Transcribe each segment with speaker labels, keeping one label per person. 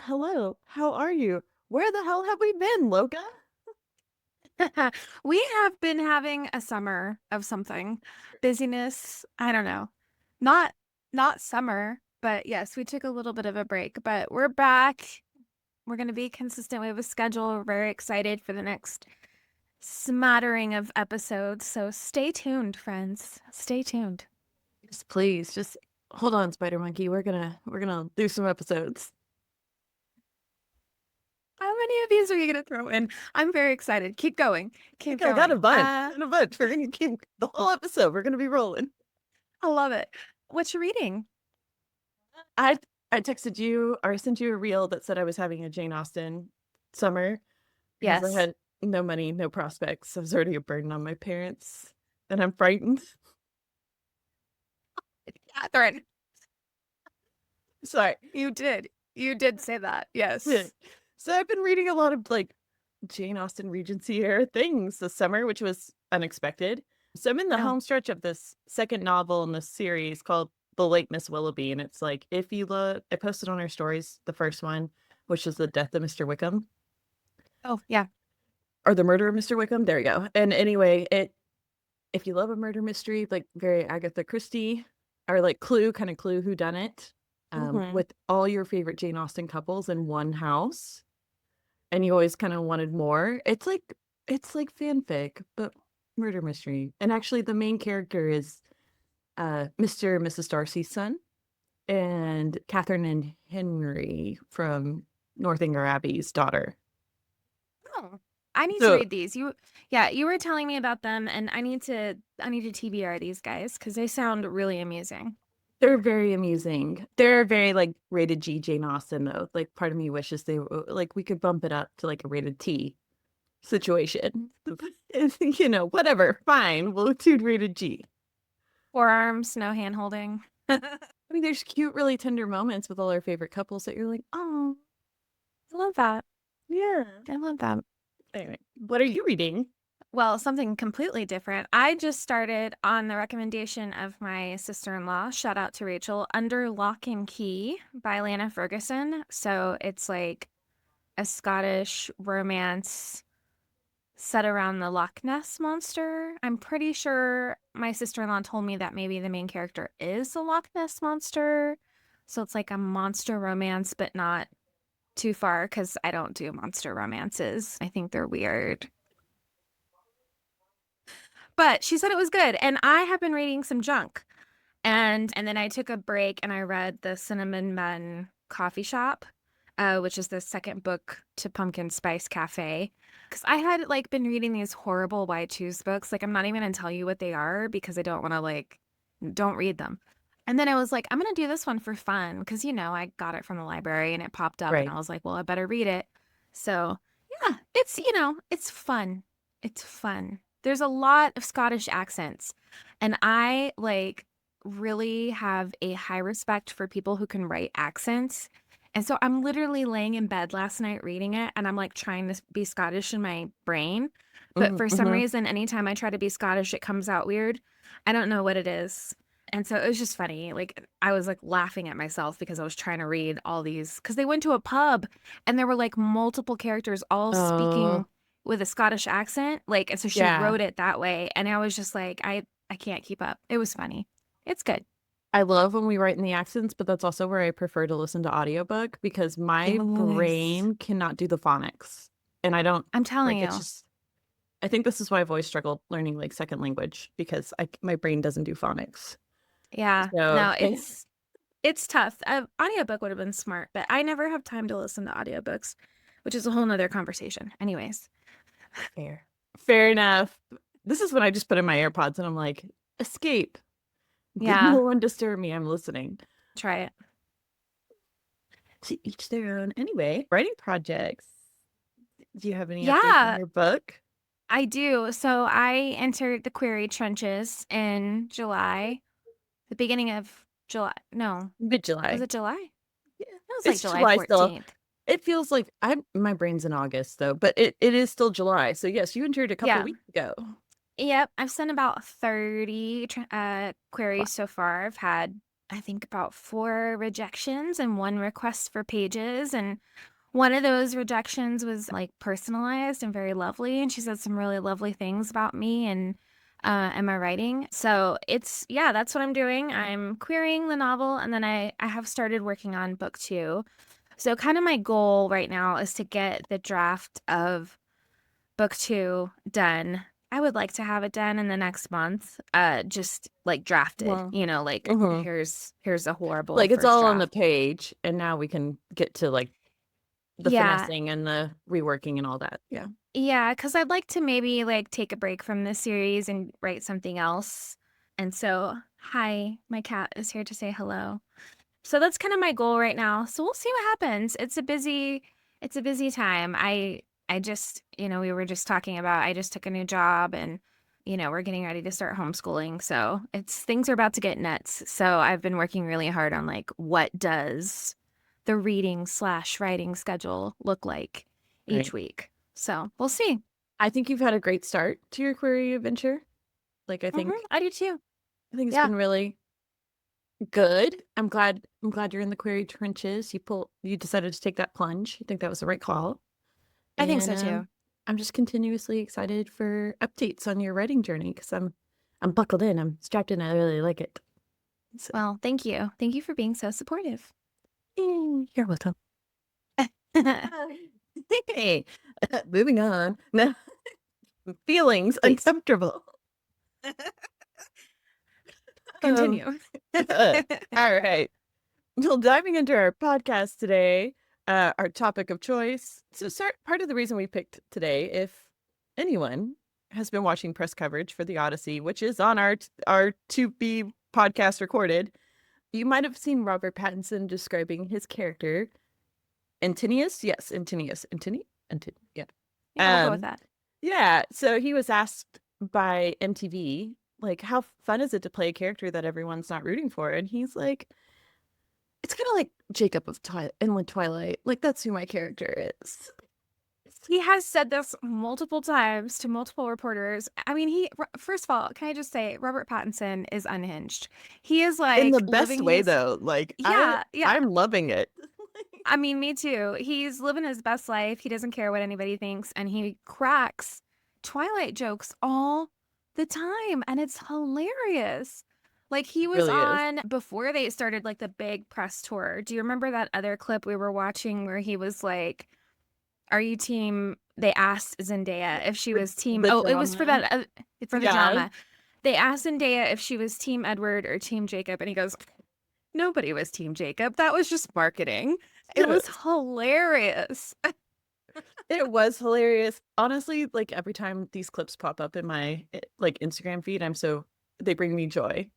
Speaker 1: Hello, how are you? Where the hell have we been, Loka?
Speaker 2: We have been having a summer of something. Busyness, I don't know. Not not summer, but yes, we took a little bit of a break, but we're back. We're going to be consistent. We have a schedule. We're very excited for the next smattering of episodes. So stay tuned, friends. Stay tuned.
Speaker 1: Yes, please, just hold on, Spider Monkey. We're gonna do some episodes.
Speaker 2: How many of these are you going to throw in? I'm very excited. Keep going.
Speaker 1: I
Speaker 2: Keep
Speaker 1: think I got a
Speaker 2: going.
Speaker 1: bunch. And a bunch. We're gonna keep the whole episode. We're gonna be rolling.
Speaker 2: I love it. What you reading?
Speaker 1: I I texted you or I sent you a reel that said I was having a Jane Austen summer because I
Speaker 2: Yes.
Speaker 1: had no money, no prospects. I was already a burden on my parents, and I'm frightened.
Speaker 2: Catherine,
Speaker 1: Sorry.
Speaker 2: you did. You did say that.
Speaker 1: Yeah.
Speaker 2: Yes.
Speaker 1: So I've been reading a lot of like Jane Austen Regency era things this summer, which was unexpected. So I'm in the
Speaker 2: Oh.
Speaker 1: home stretch of this second novel in this series called The Late Miss Willoughby. And it's like, if you look, I posted on our stories the first one, which is the death of Mr. Wickham
Speaker 2: Oh, yeah.
Speaker 1: or the murder of Mr. Wickham. There you go. And anyway, if you love a murder mystery, like very Agatha Christie or like Clue, kind of Clue who done it,
Speaker 2: Hmm.
Speaker 1: with all your favorite Jane Austen couples in one house and you always kind of wanted more. It's like fanfic, but murder mystery. And actually the main character is Mr. and Mrs. Darcy's son and Catherine and Henry from Northanger Abbey's daughter.
Speaker 2: Oh, I need to
Speaker 1: So
Speaker 2: read these. Yeah, you were telling me about them, and I need to TBR these guys because they sound really amusing.
Speaker 1: they're very amusing. They're very like rated G Jane Austen though. Like part of me wishes they were like we could bump it up to like a rated T situation. Whatever. Fine. We'll do rated G.
Speaker 2: Forearms, no hand holding. I
Speaker 1: I mean, there's cute, really tender moments with all our favorite couples that you're like, oh,
Speaker 2: love that.
Speaker 1: yeah.
Speaker 2: I love that.
Speaker 1: Anyway, what are you reading?
Speaker 2: Well, something completely different. I just started on the recommendation of my sister-in-law. Shout out to Rachel. Under Lock and Key by Lana Ferguson. So it's like a Scottish romance set around the Loch Ness monster. I'm pretty sure my sister-in-law told me that maybe the main character is the Loch Ness monster. So it's like a monster romance, but not too far because I don't do monster romances. I think they're weird. But she said it was good, and I have been reading some junk. And then I took a break and I read The Cinnamon Men Coffee Shop, which is the second book to Pumpkin Spice Cafe. Because I had like been reading these horrible Why Choose books. Like I'm not even gonna tell you what they are because I don't want to like don't read them. And then I was like, I'm gonna do this one for fun because I got it from the library and it popped up and
Speaker 1: Right.
Speaker 2: I was like, well, I better read it. So yeah, it's fun. It's fun. There's a lot of Scottish accents, and I like really have a high respect for people who can write accents. And so I'm literally laying in bed last night reading it, and I'm like trying to be Scottish in my brain. But
Speaker 1: Hmm.
Speaker 2: for some
Speaker 1: Hmm.
Speaker 2: reason, anytime I try to be Scottish, it comes out weird. I don't know what it is. And so it was just funny. Like I was like laughing at myself because I was trying to read all these because they went to a pub and there were like multiple characters all speaking
Speaker 1: Oh,
Speaker 2: with a Scottish accent. Like, and so she
Speaker 1: yeah.
Speaker 2: wrote it that way. And I was just like, I can't keep up. It was funny. It's good.
Speaker 1: I love when we write in the accents, but that's also where I prefer to listen to audiobook because my
Speaker 2: Yes.
Speaker 1: brain cannot do the phonics. And I don't
Speaker 2: I'm telling
Speaker 1: like it's
Speaker 2: you.
Speaker 1: just I think this is why I've always struggled learning like second language because my brain doesn't do phonics.
Speaker 2: Yeah.
Speaker 1: So
Speaker 2: No, it's tough. Audiobook would have been smart, but I never have time to listen to audiobooks, which is a whole nother conversation. Anyways.
Speaker 1: fair. Fair enough. This is when I just put in my AirPods and I'm like, escape. No
Speaker 2: Yeah.
Speaker 1: one disturb me. I'm listening.
Speaker 2: Try it.
Speaker 1: To each their own. Anyway, writing projects. Do you have any updates on
Speaker 2: Yeah,
Speaker 1: your book?
Speaker 2: I do. So I entered the query trenches in July, the beginning of July. No, was
Speaker 1: Mid-July.
Speaker 2: it July?
Speaker 1: Yeah.
Speaker 2: That was like
Speaker 1: It's
Speaker 2: July
Speaker 1: July still.
Speaker 2: 14th.
Speaker 1: It feels like I'm my brain's in August though, but it is still July. So yes, you entered a couple
Speaker 2: Yeah.
Speaker 1: weeks ago.
Speaker 2: Yep. I've sent about 30
Speaker 1: Wow.
Speaker 2: queries so far. I've had I think about 4 rejections and 1 request for pages, and one of those rejections was, like, personalized and very lovely, and she said some really lovely things about me and my writing. So it's yeah, that's what I'm doing. I'm querying the novel, and then I have started working on book 2. So kind of my goal right now is to get the draft of book 2 done. I would like to have it done in the next month, just, like, drafted,
Speaker 1: Well,
Speaker 2: like,
Speaker 1: mhm.
Speaker 2: here's a horrible
Speaker 1: Like, it's
Speaker 2: first
Speaker 1: all on the
Speaker 2: draft.
Speaker 1: page, and now we can get to, like, the
Speaker 2: Yeah.
Speaker 1: finessing and the reworking and all that. Yeah.
Speaker 2: Yeah, because 'cause I'd like to maybe, like, take a break from this series and write something else. And so hi, my cat is here to say hello. So that's kinda my goal right now, so we'll see what happens. It's a busy time. I just we were just talking about I just took a new job and, we're getting ready to start homeschooling, so things are about to get nuts. So I've been working really hard on, like, what does the reading/writing schedule look like each
Speaker 1: Right.
Speaker 2: week? So, we'll see.
Speaker 1: I think you've had a great start to your query adventure. Like,
Speaker 2: Mhm, I do too.
Speaker 1: I think it's
Speaker 2: Yeah,
Speaker 1: been really good. I'm glad you're in the query trenches. You decided to take that plunge. I think that was the right call.
Speaker 2: I think
Speaker 1: And
Speaker 2: so too.
Speaker 1: I'm just continuously excited for updates on your writing journey because I'm buckled in. I'm strapped in. I really like it. So,
Speaker 2: Well, thank you. Thank you for being so supportive.
Speaker 1: you're welcome. Hey, moving on. No, feelings
Speaker 2: Please,
Speaker 1: uncomfortable. Um,
Speaker 2: continue.
Speaker 1: all right. Well, diving into our podcast today, our topic of choice. So, part of the reason we picked today, if anyone has been watching press coverage for the Odyssey, which is on our to be podcast recorded, you might have seen Robert Pattinson describing his character Antinius. Yes, Antinius. Yeah.
Speaker 2: Yeah, we'll go with
Speaker 1: Um,
Speaker 2: that.
Speaker 1: yeah. So he was asked by MTV, like, how fun is it to play a character that everyone's not rooting for? And he's like, it's kind of like Jacob of Twilight. Like, that's who my character is.
Speaker 2: He has said this multiple times to multiple reporters. I mean, first of all, can I just say, Robert Pattinson is unhinged. He is
Speaker 1: In the
Speaker 2: like
Speaker 1: best
Speaker 2: living
Speaker 1: way,
Speaker 2: his,
Speaker 1: though. Like,
Speaker 2: yeah, yeah.
Speaker 1: I'm loving it.
Speaker 2: I mean, me too. He's living his best life. He doesn't care what anybody thinks, and he cracks Twilight jokes all the time, and it's hilarious. Like he
Speaker 1: It
Speaker 2: was
Speaker 1: really is.
Speaker 2: on before they started like the big press tour. Do you remember that other clip we were watching where he was like, "Are you team?" They asked Zendaya if she was team.
Speaker 1: The
Speaker 2: Oh, it was for
Speaker 1: drama.
Speaker 2: that for the
Speaker 1: Yeah.
Speaker 2: drama. They asked Zendaya if she was team Edward or team Jacob, and he goes, "Nobody was team Jacob. That was just marketing." It was
Speaker 1: Yes.
Speaker 2: hilarious.
Speaker 1: It was hilarious. Honestly, like every time these clips pop up in my like Instagram feed, they bring me joy.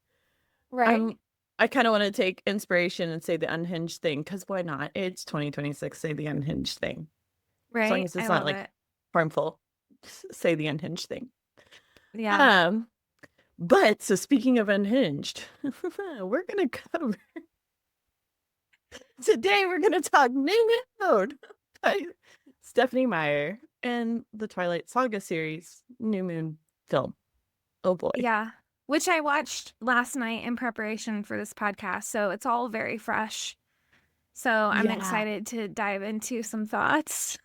Speaker 2: Right,
Speaker 1: I'm I kind of want to take inspiration and say the unhinged thing because why not? It's 2026. Say the unhinged thing. As long
Speaker 2: right.
Speaker 1: as it's
Speaker 2: I
Speaker 1: not
Speaker 2: love
Speaker 1: like
Speaker 2: it.
Speaker 1: harmful, say the unhinged thing.
Speaker 2: Yeah.
Speaker 1: Um, but so speaking of unhinged, we're gonna cover today. We're gonna talk New Moon by Stephenie Meyer and the Twilight Saga series New Moon film. Oh boy,
Speaker 2: Yeah. Which I watched last night in preparation for this podcast, so it's all very fresh. So I'm
Speaker 1: yeah.
Speaker 2: excited to dive into some thoughts.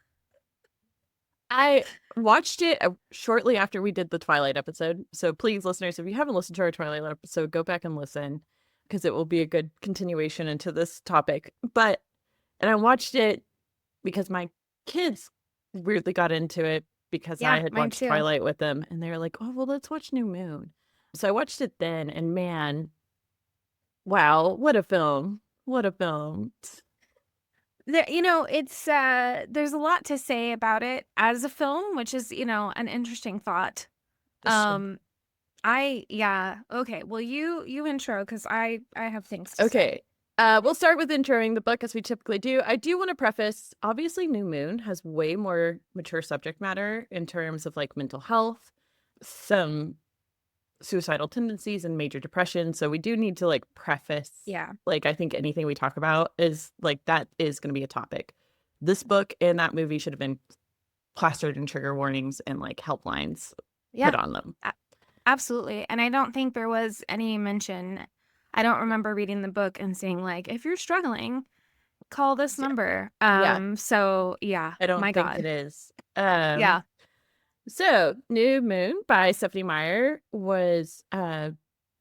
Speaker 1: I watched it shortly after we did the Twilight episode. So please, listeners, if you haven't listened to our Twilight episode, go back and listen because it will be a good continuation into this topic. And I watched it because my kids weirdly got into it because I
Speaker 2: Yeah,
Speaker 1: had
Speaker 2: mine
Speaker 1: watched
Speaker 2: too.
Speaker 1: Twilight with them and they were like, oh, well, let's watch New Moon. So I watched it then and man, wow, what a film. What a film.
Speaker 2: It's there's a lot to say about it as a film, which is, an interesting thought.
Speaker 1: Sure.
Speaker 2: Um I yeah, okay. Well, you intro cuz I have things to say.
Speaker 1: Okay. We'll start with introing the book as we typically do. I do want to preface, obviously, New Moon has way more mature subject matter in terms of like mental health, some suicidal tendencies, and major depression. So we do need to like preface,
Speaker 2: Yeah.
Speaker 1: like, I think anything we talk about is like that is going to be a topic. This book and that movie should have been plastered in trigger warnings and like helplines put
Speaker 2: Yeah.
Speaker 1: on them.
Speaker 2: a- Absolutely. And I don't think there was any mention I don't remember reading the book and saying like, if you're struggling, call this
Speaker 1: Yeah.
Speaker 2: number.
Speaker 1: Yeah,
Speaker 2: So yeah,
Speaker 1: I don't
Speaker 2: my
Speaker 1: think it
Speaker 2: God.
Speaker 1: is.
Speaker 2: Yeah.
Speaker 1: So New Moon by Stephenie Meyer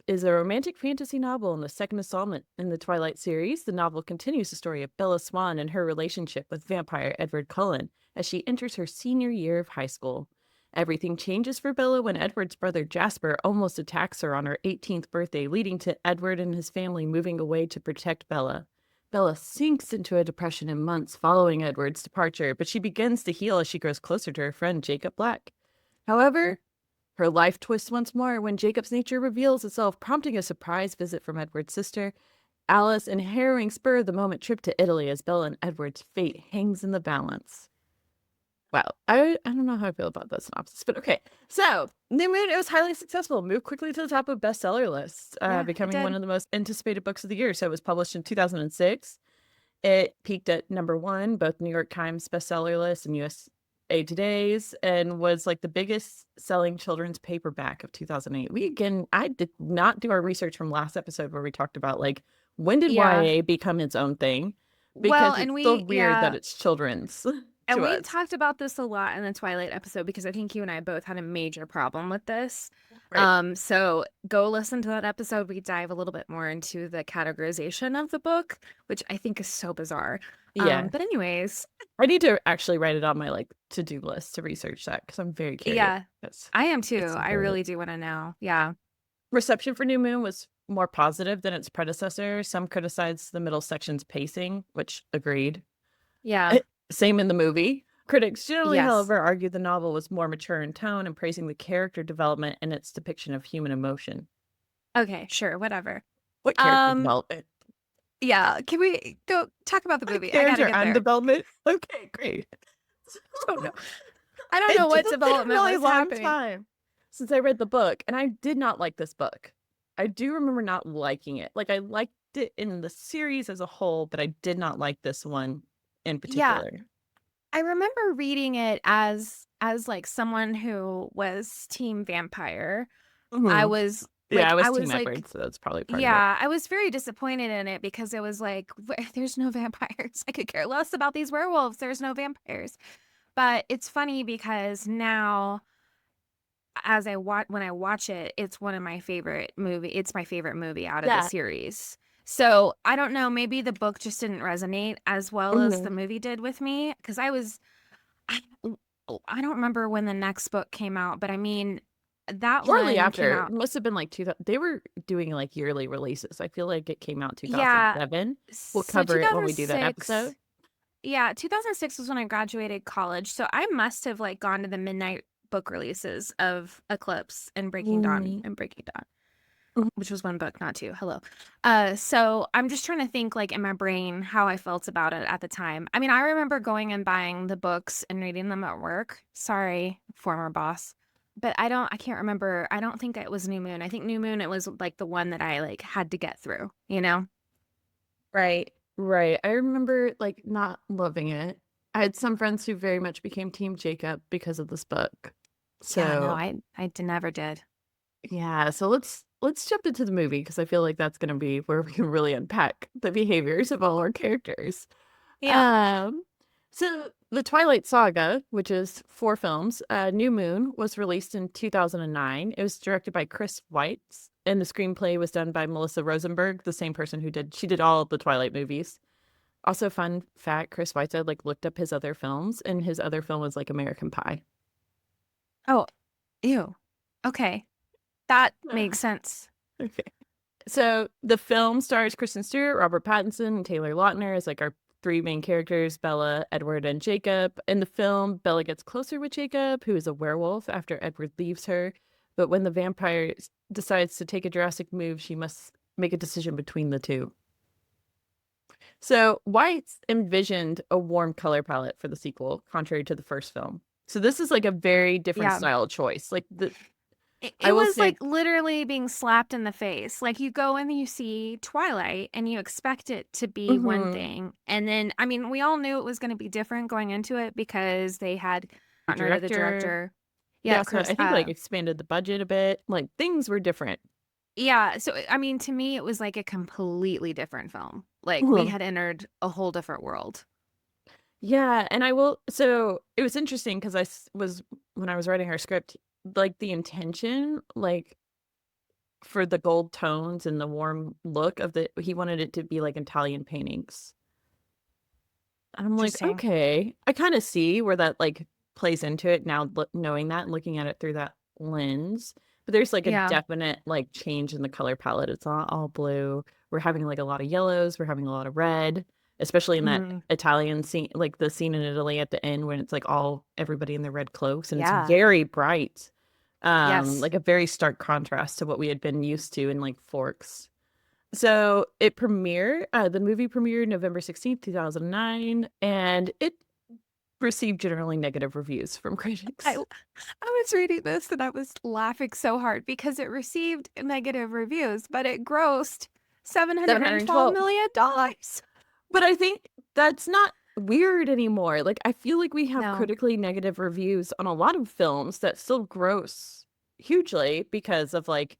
Speaker 1: is a romantic fantasy novel in the second installment in the Twilight series. The novel continues the story of Bella Swan and her relationship with vampire Edward Cullen as she enters her senior year of high school. Everything changes for Bella when Edward's brother Jasper almost attacks her on her 18th birthday, leading to Edward and his family moving away to protect Bella. Bella sinks into a depression in months following Edward's departure, but she begins to heal as she grows closer to her friend Jacob Black. However, her life twists once more when Jacob's nature reveals itself, prompting a surprise visit from Edward's sister, Alice, and harrowing spur of the moment trip to Italy as Bella and Edward's fate hangs in the balance. Wow, I don't know how I feel about that synopsis, but okay. So, New Moon, it was highly successful, moved quickly to the top of bestseller lists,
Speaker 2: Yeah, it
Speaker 1: becoming one
Speaker 2: did.
Speaker 1: of the most anticipated books of the year. So, it was published in 2006. It peaked at #1, both New York Times bestseller list and USA Today's, and was like the biggest selling children's paperback of 2008. I did not do our research from last episode where we talked about like when did
Speaker 2: Yeah.
Speaker 1: YA become its own thing?
Speaker 2: Well,
Speaker 1: Because
Speaker 2: and
Speaker 1: it's still
Speaker 2: we,
Speaker 1: weird that
Speaker 2: yeah,
Speaker 1: it's children's
Speaker 2: and
Speaker 1: to
Speaker 2: we
Speaker 1: us.
Speaker 2: talked about this a lot in the Twilight episode because I think you and I both had a major problem with this.
Speaker 1: Right.
Speaker 2: So go listen to that episode. We dive a little bit more into the categorization of the book, which I think is so bizarre.
Speaker 1: Yeah.
Speaker 2: But anyways,
Speaker 1: I need to actually write it on my like to-do list to research that because I'm very curious.
Speaker 2: yeah,
Speaker 1: It's
Speaker 2: I am too.
Speaker 1: it's
Speaker 2: I
Speaker 1: important.
Speaker 2: really do want to know. Yeah.
Speaker 1: Reception for New Moon was more positive than its predecessor. Some criticized the middle section's pacing, which agreed.
Speaker 2: Yeah.
Speaker 1: Same in the movie. Critics generally,
Speaker 2: Yes.
Speaker 1: however, argued the novel was more mature in tone and praising the character development and its depiction of human emotion.
Speaker 2: Okay, sure, whatever.
Speaker 1: What character
Speaker 2: Um,
Speaker 1: development?
Speaker 2: yeah, can we go talk about the movie? I gotta
Speaker 1: Character
Speaker 2: get there.
Speaker 1: undevelopment? Okay, great.
Speaker 2: Oh no. I don't know
Speaker 1: It's
Speaker 2: what
Speaker 1: been a
Speaker 2: development
Speaker 1: really
Speaker 2: was
Speaker 1: long
Speaker 2: happening.
Speaker 1: time since I read the book, and I did not like this book. I do remember not liking it. Like, I liked it in the series as a whole, but I did not like this one in
Speaker 2: Yeah,
Speaker 1: particular.
Speaker 2: I remember reading it as like someone who was team vampire. I
Speaker 1: Mhm.
Speaker 2: was
Speaker 1: Yeah, I
Speaker 2: I
Speaker 1: was Team
Speaker 2: was like,
Speaker 1: Edward, so that's probably part of it.
Speaker 2: yeah, I was very disappointed in it because it was like, there's no vampires. I could care less about these werewolves. There's no vampires. But it's funny because now as I watch when I watch it, it's one of my favorite movie. It's my favorite movie out of the
Speaker 1: Yeah.
Speaker 2: series. So I don't know, maybe the book just didn't resonate as well as the
Speaker 1: Mhm.
Speaker 2: movie did with me because I, I don't remember when the next book came out, but I mean that
Speaker 1: Shortly
Speaker 2: one came
Speaker 1: after, it
Speaker 2: out.
Speaker 1: must have been like they were doing like yearly releases. I feel like it came out
Speaker 2: Yeah,
Speaker 1: 2007. We'll
Speaker 2: so
Speaker 1: cover it when we do that
Speaker 2: 2006.
Speaker 1: episode.
Speaker 2: Yeah, 2006 was when I graduated college. So I must have like gone to the midnight book releases of Eclipse and Breaking Dawn
Speaker 1: Mm.
Speaker 2: and Breaking Dawn,
Speaker 1: Mhm.
Speaker 2: which was one book, not two. Hello. So I'm just trying to think like in my brain how I felt about it at the time. I mean, I remember going and buying the books and reading them at work. Sorry, former boss. But I can't remember. I don't think it was New Moon. I think New Moon, it was like the one that I like had to get through, you know?
Speaker 1: Right, right. I remember like not loving it. I had some friends who very much became Team Jacob because of this book.
Speaker 2: Yeah, no,
Speaker 1: So
Speaker 2: never did.
Speaker 1: yeah, so let's jump into the movie because I feel like that's gonna be where we can really unpack the behaviors of all our characters.
Speaker 2: Yeah.
Speaker 1: Um, so the Twilight Saga, which is 4 films, New Moon was released in 2009. It was directed by Chris Weitz, and the screenplay was done by Melissa Rosenberg, the same person she did all of the Twilight movies. Also, fun fact, Chris Weitz, I like looked up his other films, and his other film was like American Pie.
Speaker 2: Oh, ew. Okay. That
Speaker 1: Ah,
Speaker 2: makes sense.
Speaker 1: okay. So the film stars Kristen Stewart, Robert Pattinson, and Taylor Lautner as like our three main characters, Bella, Edward, and Jacob. In the film, Bella gets closer with Jacob, who is a werewolf, after Edward leaves her. But when the vampire decides to take a drastic move, she must make a decision between the two. So White's envisioned a warm color palette for the sequel, contrary to the first film. So this is like a very different
Speaker 2: Yeah.
Speaker 1: style choice. Like I
Speaker 2: It
Speaker 1: will
Speaker 2: was
Speaker 1: say,
Speaker 2: like literally being slapped in the face. Like you go and you see Twilight and you expect it to be one
Speaker 1: mhm,
Speaker 2: thing. And then, I mean, we all knew it was going to be different going into it because they had partnered with the
Speaker 1: director.
Speaker 2: director.
Speaker 1: They
Speaker 2: Yeah,
Speaker 1: also,
Speaker 2: Chris.
Speaker 1: I think, like expanded the budget a bit. Like things were different.
Speaker 2: Yeah, so, I mean, to me, it was like a completely different film. Like, we
Speaker 1: Mhm.
Speaker 2: had entered a whole different world.
Speaker 1: Yeah, and I will so it was interesting because was when I was writing her script, like the intention, like for the gold tones and the warm look of the he wanted it to be like Italian paintings. And I'm like,
Speaker 2: Interesting.
Speaker 1: okay, I kind of see where that like plays into it now, knowing that and looking at it through that lens. But there's like a
Speaker 2: Yeah.
Speaker 1: definite like change in the color palette. It's not all blue. We're having like a lot of yellows. We're having a lot of red, especially in that
Speaker 2: Mhm.
Speaker 1: Italian scene, like the scene in Italy at the end when it's like all everybody in their red cloaks and it's
Speaker 2: Yeah.
Speaker 1: very bright.
Speaker 2: Yes.
Speaker 1: Like a very stark contrast to what we had been used to in like Forks. So the movie premiered November 16th, 2009, and it received generally negative reviews from
Speaker 2: I
Speaker 1: critics.
Speaker 2: I was reading this and I was laughing so hard because it received negative reviews, but it grossed $712
Speaker 1: 712.
Speaker 2: million.
Speaker 1: But I think that's not weird anymore. Like, I feel like we have
Speaker 2: No.
Speaker 1: critically negative reviews on a lot of films that still gross hugely because of like,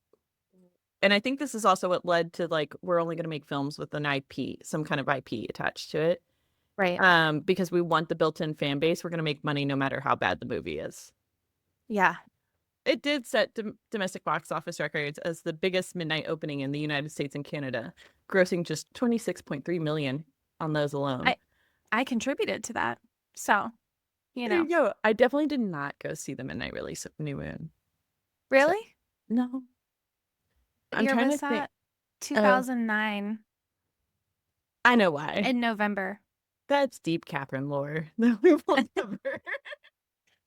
Speaker 1: and I think this is also what led to like, we're only going to make films with an IP, some kind of IP attached to it.
Speaker 2: Right.
Speaker 1: Because we want the built-in fan base. We're going to make money no matter how bad the movie is.
Speaker 2: Yeah.
Speaker 1: It did set domestic box office records as the biggest midnight opening in the United States and Canada, grossing just 26.3 million on those alone.
Speaker 2: I I contributed to that. So, you
Speaker 1: There
Speaker 2: know.
Speaker 1: you go. I definitely did not go see the midnight release of New Moon. So
Speaker 2: Really?
Speaker 1: no,
Speaker 2: What
Speaker 1: I'm
Speaker 2: year
Speaker 1: trying to
Speaker 2: was
Speaker 1: think.
Speaker 2: that?
Speaker 1: Oh,
Speaker 2: 2009
Speaker 1: I know why.
Speaker 2: in November.
Speaker 1: That's deep Catherine lore that we will never.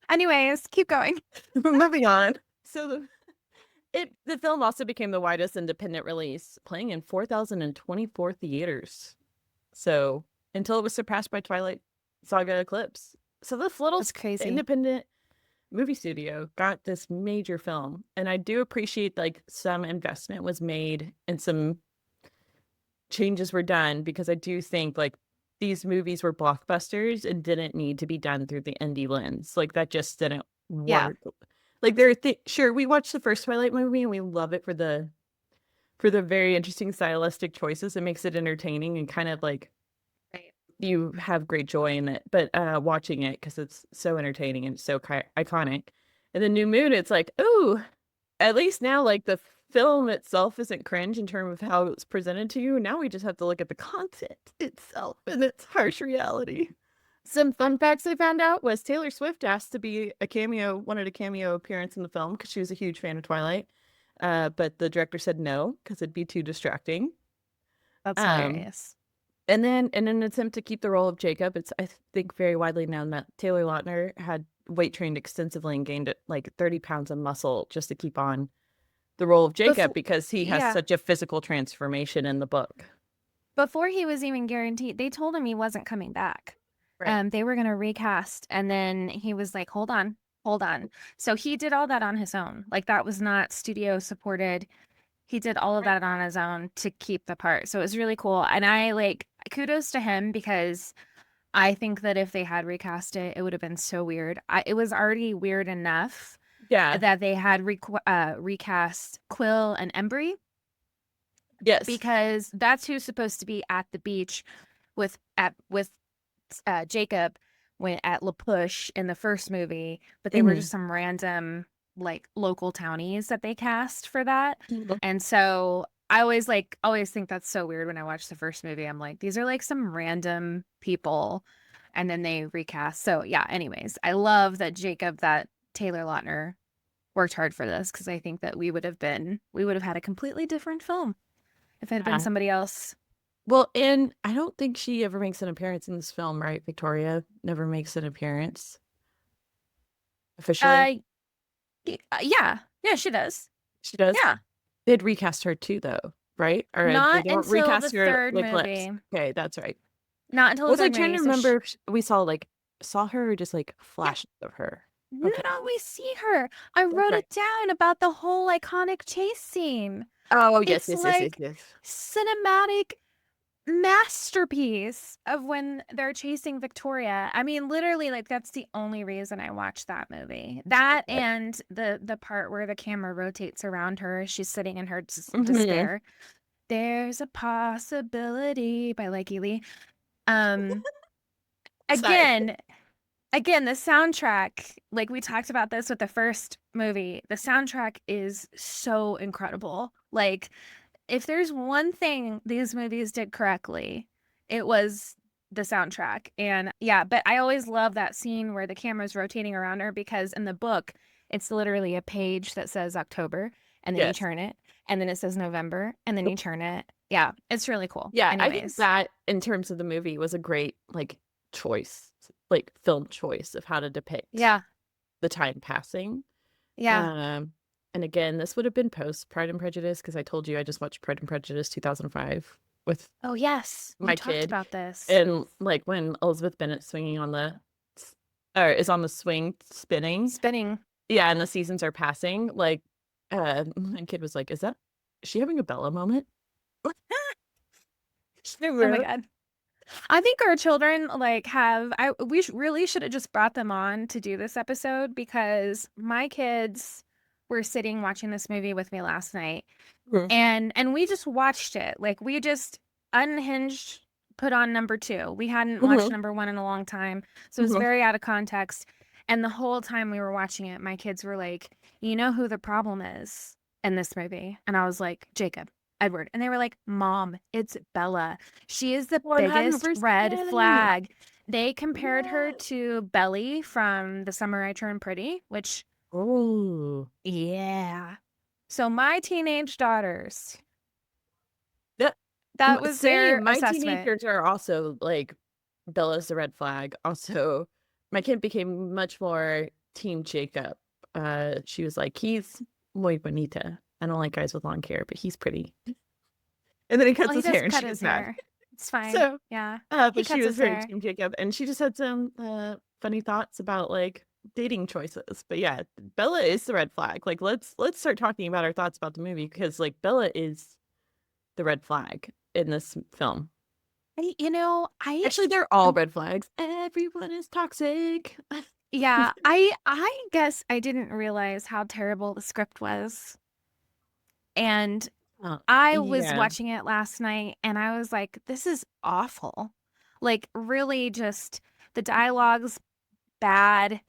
Speaker 2: Anyways, keep going.
Speaker 1: Moving on. So the film also became the widest independent release, playing in 4,024 theaters. So until it was surpassed by Twilight Saga Eclipse. So this little
Speaker 2: That's crazy.
Speaker 1: independent movie studio got this major film, and I do appreciate like some investment was made and some changes were done because I do think like these movies were blockbusters and didn't need to be done through the indie lens. Like that just didn't
Speaker 2: Yeah.
Speaker 1: work. Like there, sure, we watched the first Twilight movie and we love it for the very interesting stylistic choices. It makes it entertaining and kind of like
Speaker 2: Right.
Speaker 1: you have great joy in it. But watching it because it's so entertaining and so iconic. And the New Moon, it's like, oh, at least now like the film itself isn't cringe in terms of how it's presented to you. Now we just have to look at the content itself and its harsh reality. Some fun facts I found out was Taylor Swift asked to be a cameo, wanted a cameo appearance in the film because she was a huge fan of Twilight. But the director said no because it'd be too distracting.
Speaker 2: That's
Speaker 1: Um,
Speaker 2: hilarious.
Speaker 1: and then in an attempt to keep the role of Jacob, it's I think very widely known that Taylor Lautner had weight trained extensively and gained like 30 pounds of muscle just to keep on the role of Jacob
Speaker 2: Before
Speaker 1: because he has
Speaker 2: yeah,
Speaker 1: such a physical transformation in the book.
Speaker 2: before he was even guaranteed, they told him he wasn't coming back.
Speaker 1: Right.
Speaker 2: They were gonna recast, and then he was like, "Hold on, hold on." So he did all that on his own. Like that was not studio supported. He did all of
Speaker 1: Right.
Speaker 2: that on his own to keep the part. So it was really cool. And I like kudos to him because I think that if they had recast it, it would have been so weird. It was already weird enough
Speaker 1: Yeah.
Speaker 2: that they had recast Quill and Embry
Speaker 1: Yes.
Speaker 2: because that's who's supposed to be at the beach with Jacob when at La Push in the first movie, but they were just
Speaker 1: Mhm.
Speaker 2: some random like local townies that they cast for that.
Speaker 1: Mhm.
Speaker 2: And so I always think that's so weird when I watch the first movie. I'm like, these are like some random people and then they recast. So yeah, anyways, I love that Taylor Lautner worked hard for this because I think that we would have had a completely different film if it had been
Speaker 1: Yeah.
Speaker 2: somebody else.
Speaker 1: Well, and I don't think she ever makes an appearance in this film, right? Victoria never makes an appearance officially.
Speaker 2: Uh, yeah, yeah, she does.
Speaker 1: She does.
Speaker 2: Yeah,
Speaker 1: They'd recast her too, though, right? Or they
Speaker 2: not
Speaker 1: don't
Speaker 2: until the
Speaker 1: recast her
Speaker 2: third
Speaker 1: like lips.
Speaker 2: movie.
Speaker 1: Okay, that's right.
Speaker 2: Not until
Speaker 1: I
Speaker 2: the
Speaker 1: was
Speaker 2: third
Speaker 1: like trying
Speaker 2: movie.
Speaker 1: to
Speaker 2: So
Speaker 1: remember if we saw her or just like
Speaker 2: yeah,
Speaker 1: flashes of her. Okay,
Speaker 2: no, we see her. I
Speaker 1: that's
Speaker 2: wrote
Speaker 1: right.
Speaker 2: it down about the whole iconic chase scene.
Speaker 1: Oh yes,
Speaker 2: It's
Speaker 1: yes, yes, yes,
Speaker 2: like
Speaker 1: yes.
Speaker 2: cinematic. masterpiece of when they're chasing Victoria. I mean, literally, like, that's the only reason I watched that movie. That
Speaker 1: Okay.
Speaker 2: and the part where the camera rotates around her as she's sitting in her
Speaker 1: Mhm.
Speaker 2: despair. There's a possibility by Likey Lee. Um,
Speaker 1: Sorry.
Speaker 2: again, again, the soundtrack, like we talked about this with the first movie, the soundtrack is so incredible. Like, if there's one thing these movies did correctly, it was the soundtrack. And yeah, but I always love that scene where the camera's rotating around her because in the book, it's literally a page that says October and then you
Speaker 1: Yes.
Speaker 2: turn it and then it says November and then you turn it. Yeah, it's really cool.
Speaker 1: Yeah, I think
Speaker 2: Anyways.
Speaker 1: that in terms of the movie was a great like choice, like film choice of how to depict
Speaker 2: Yeah.
Speaker 1: the time passing.
Speaker 2: Yeah.
Speaker 1: Um, and again, this would have been post Pride and Prejudice because I told you I just watched Pride and Prejudice 2005 with
Speaker 2: Oh, yes. You
Speaker 1: my
Speaker 2: talked
Speaker 1: kid,
Speaker 2: about this.
Speaker 1: and like when Elizabeth Bennet swinging on the or is on the swing spinning,
Speaker 2: Spinning.
Speaker 1: yeah, and the seasons are passing. Like, my kid was like, is she having a Bella moment?" She
Speaker 2: Oh my
Speaker 1: wrote.
Speaker 2: God. I think our children like have we really should have just brought them on to do this episode because my kids were sitting watching this movie with me last night
Speaker 1: Mhm,
Speaker 2: and we just watched it. Like we just unhinged put on number 2. We hadn't watched
Speaker 1: mhm,
Speaker 2: number 1 in a long time. So it was
Speaker 1: mhm.
Speaker 2: very out of context. And the whole time we were watching it, my kids were like, "You know who the problem is in this movie?" And I was like, "Jacob, Edward." And they were like, "Mom, it's Bella. She is the biggest red
Speaker 1: 100%.
Speaker 2: flag." They compared her
Speaker 1: Yes.
Speaker 2: to Belly from The Summer I Turned Pretty, which,
Speaker 1: Oh.
Speaker 2: yeah. So my teenage daughters,
Speaker 1: Yeah,
Speaker 2: that was their
Speaker 1: same. My
Speaker 2: assessment.
Speaker 1: teenagers are also like Bella's the red flag. Also, my kid became much more team Jacob. She was like, he's muy bonita. I don't like guys with long hair, but he's pretty. And then he
Speaker 2: Well,
Speaker 1: cuts
Speaker 2: he
Speaker 1: his hair
Speaker 2: doesn't
Speaker 1: and
Speaker 2: cut
Speaker 1: she
Speaker 2: his
Speaker 1: gets mad.
Speaker 2: hair. It's fine.
Speaker 1: So,
Speaker 2: Yeah. He
Speaker 1: but she
Speaker 2: cuts
Speaker 1: was
Speaker 2: his
Speaker 1: very
Speaker 2: hair.
Speaker 1: team Jacob, and she just had some funny thoughts about like dating choices. But yeah, Bella is the red flag. Like let's start talking about our thoughts about the movie because like Bella is the red flag in this film.
Speaker 2: I
Speaker 1: Actually, they're all red flags. Everyone is toxic.
Speaker 2: yeah, I guess I didn't realize how terrible the script was. And
Speaker 1: Oh,
Speaker 2: I was
Speaker 1: yeah.
Speaker 2: watching it last night and I was like, this is awful. Like really just the dialogue's bad.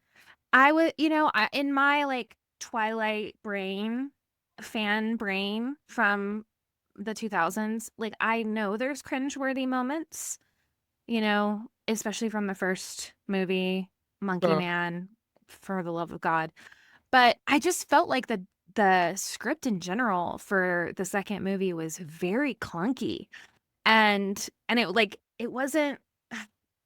Speaker 2: I would, in my like Twilight brain, fan brain from the 2000s, like I know there's cringeworthy moments, especially from the first movie, Monkey
Speaker 1: Ugh.
Speaker 2: Man, for the love of God. But I just felt like the script in general for the second movie was very clunky. And it wasn't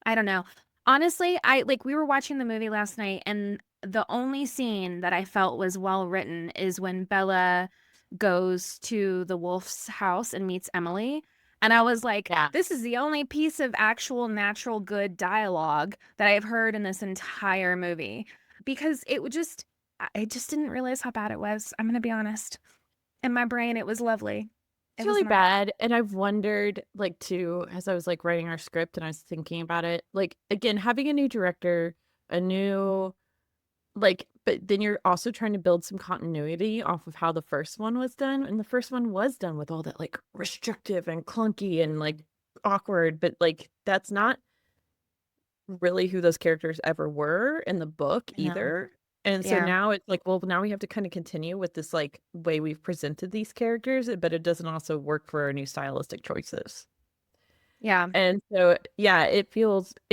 Speaker 2: I don't know. Honestly, I like we were watching the movie last night and the only scene that I felt was well written is when Bella goes to the wolf's house and meets Emily. And I was like,
Speaker 1: Yeah.
Speaker 2: this is the only piece of actual natural good dialogue that I've heard in this entire movie. Because I just didn't realize how bad it was. I'm gonna be honest. In my brain, it was lovely.
Speaker 1: It's
Speaker 2: It was
Speaker 1: really
Speaker 2: not.
Speaker 1: bad. And I've wondered, like, too, as I was like writing our script and I was thinking about it, like, again, having a new director, a new, like, but then you're also trying to build some continuity off of how the first one was done. And the first one was done with all that, like, restrictive and clunky and like awkward, but like, that's not really who those characters ever were in the book
Speaker 2: No.
Speaker 1: either. And so
Speaker 2: Yeah.
Speaker 1: now it's like, well, now we have to kind of continue with this like way we've presented these characters, but it doesn't also work for our new stylistic choices.
Speaker 2: Yeah.
Speaker 1: And so, yeah, it